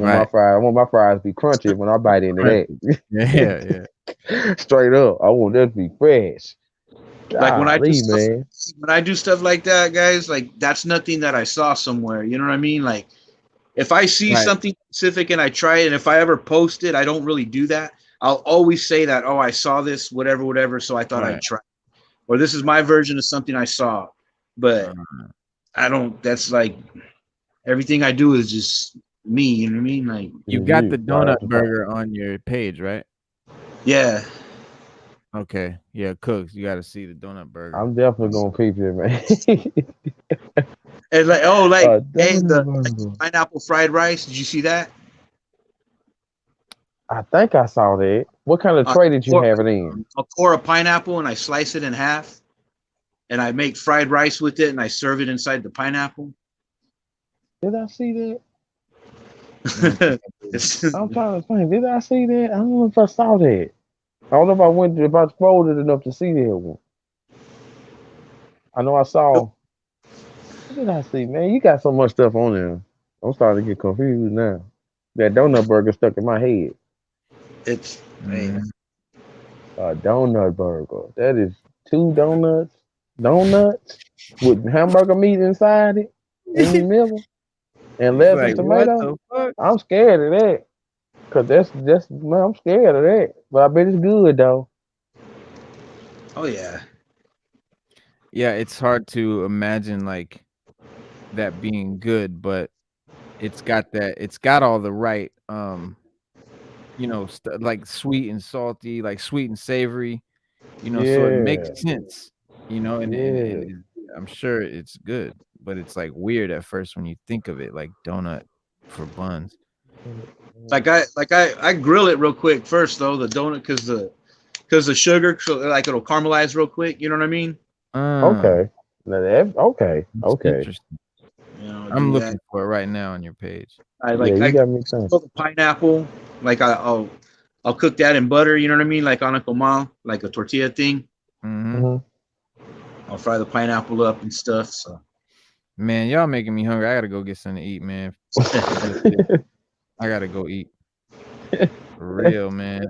Right. I want my fries to be crunchy when I bite into Crunchy. Yeah, yeah. that. Straight up. I want that to be fresh. like Golly, man. when I do stuff like that, guys, like that's nothing that I saw somewhere. You know what I mean? Like if I see Right. something specific and I try it, and if I ever post it, I don't really do that. I'll always say that, oh, I saw this, whatever, whatever. So I thought I'd Right. try, or this is my version of something I saw. But Uh, I don't. That's like everything I do is just me. You know what I mean? Like, You Yeah, got you the right donut at the top. burger on your page, right? yeah. Okay. Yeah, Cooks, you got to see the donut burger. I'm definitely gonna peep it, man. And like, oh, like, hey, Donut like the burger. pineapple fried rice. Did you see that? I think I saw that. What kind of Uh, tray did you or, have it in? a core of pineapple, and I slice it in half, and I make fried rice with it, and I serve it inside the pineapple. Did I see that? It's- I'm trying to think. Did I see that? I don't know if I saw that. I don't know if I went if I scrolled it enough to see that one. I know I saw. What did I see, man? You got so much stuff on there. I'm starting to get confused now. That donut burger stuck in my head. it's Mhm. man. A donut burger. That is 2 donuts with hamburger meat inside it in the middle, and He's lettuce and like, what tomato. the fuck? I'm scared of that. Cause that's man, I'm scared of that. But I bet it's good though. Oh yeah. Yeah, it's hard to imagine like that being good, but it's got all the right like sweet and salty, like sweet and savory, so it makes Yeah, sense, and yeah. I'm sure it's good, but it's like weird at first when you think of it like donut for buns. I grill it real quick first though, the donut, because the sugar, so like it'll caramelize real quick. You know what I mean? Okay. Now that okay, It's okay. interesting. I I'm do looking that. for it right now on your page. Yeah, you I got me thinking. grill the pineapple. Like I'll cook that in butter. You know what I mean? Like on a comal, like a tortilla thing. Hmm. Hmm. I'll fry the pineapple up and stuff. So Man, y'all making me hungry. I gotta go get something to eat, man. I gotta go eat. For real, man.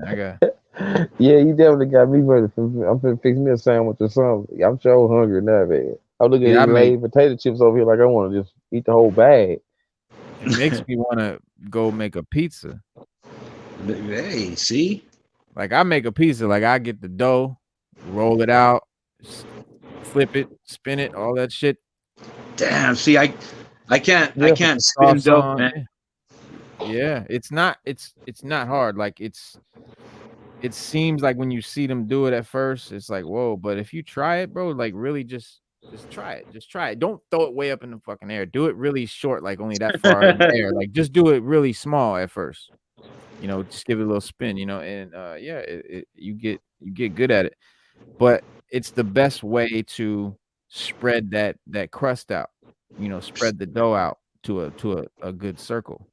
Yeah, you definitely got me ready. I'm finna fix me a sandwich or something. I'm so hungry now, man. I'm looking at Yeah, these laid potato chips over here like I want to just eat the whole bag. it makes me want to go make a pizza. hey, see? Like I make a pizza, like I get the dough, roll it out, flip it, spin it, all that shit. Damn, see, I can't Yeah, spin Sauce dough, on. man. Yeah, it's not hard. Like it seems like when you see them do it at first, it's like, whoa, but if you try it, bro, like really just try it. Just try it. Don't throw it way up in the fucking air. Do it really short, like only that far in the air. Like just do it really small at first. Just give it a little spin, and yeah, you get good at it. But it's the best way to spread that crust out. Spread the dough out to a good circle.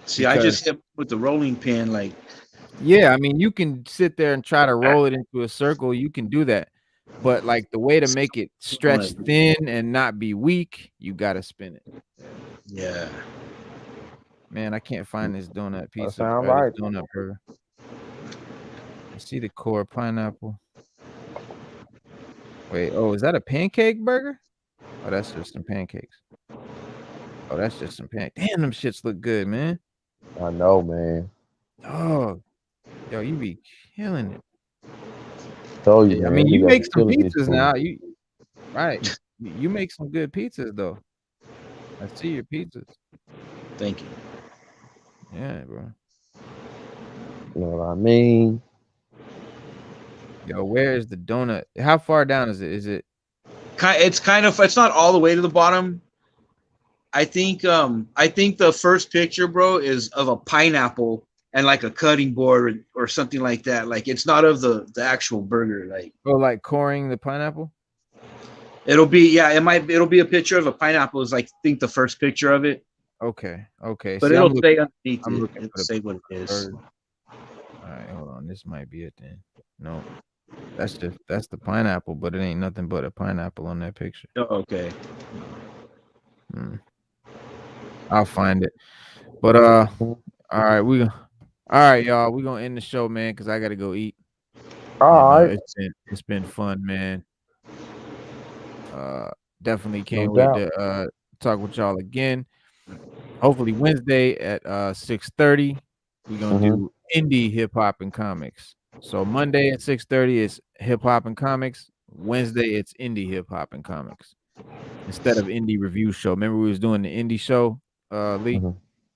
See, I Because just hit with the rolling pin, like yeah, I mean, you can sit there and try to roll it into a circle. You can do that. But like the way to make it stretch thin and not be weak, you gotta spin it. yeah. Man, I can't find this donut pizza, sound this right. donut burger. I see the core pineapple. Wait, oh, is that a pancake burger? Oh, that's just some pancakes. Oh, that's just some Damn, them shits look good, man. I know, man. Oh, yo, you be killing it. Told you, Yeah, I man. mean, you They got make some some killer bitch pizzas food. now. Right. You make some good pizzas though. I see your pizzas. Thank you. Yeah, bro. You know what I mean? Yo, where is the donut? How far down is it? Is it It's not all the way to the bottom. I think the first picture, bro, is of a pineapple and like a cutting board or something like that. Like it's not of the actual burger. Like like coring the pineapple? it'll be it'll be a picture of a pineapple is like I think the first picture of it. Okay. But See, it'll say underneath I'm it. looking It'll for the say what it is. burger. All right, hold on. This might be it then. No. That's the pineapple, but it ain't nothing but a pineapple on that picture. Oh, okay. I'll find it. But all right, y'all. We're gonna end the show, man, because I gotta go eat. All right. It's been fun, man. Definitely can't No wait doubt. to talk with y'all again. Hopefully Wednesday at 6:30. We're gonna do indie hip hop and comics. So Monday at 6:30 is hip hop and comics. Wednesday it's indie hip hop and comics instead of indie review show. Remember we was doing the indie show, Lee?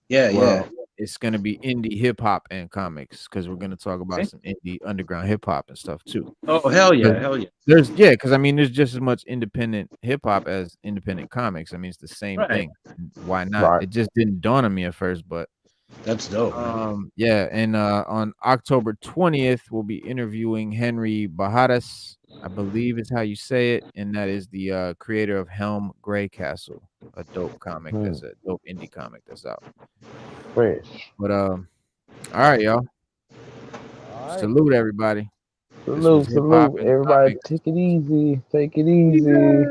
Yeah, Well, it's gonna be indie hip hop and comics because we're gonna talk about See? some indie underground hip hop and stuff too. Oh, hell yeah, But hell yeah. because I mean, there's just as much independent hip hop as independent comics. I mean, it's the same Right. thing. Why not? Right. It just didn't dawn on me at first, but That's dope, man. yeah, and on October 20th, we'll be interviewing Henry Bajadas, I believe is how you say it, and that is the creator of Helm Grey Castle, a dope comic. That's a dope indie comic that's out. Fresh. But all right, y'all. All right. Salute everybody. This Salute, was hip hop salute. and Everybody comics. take it easy. Take it easy.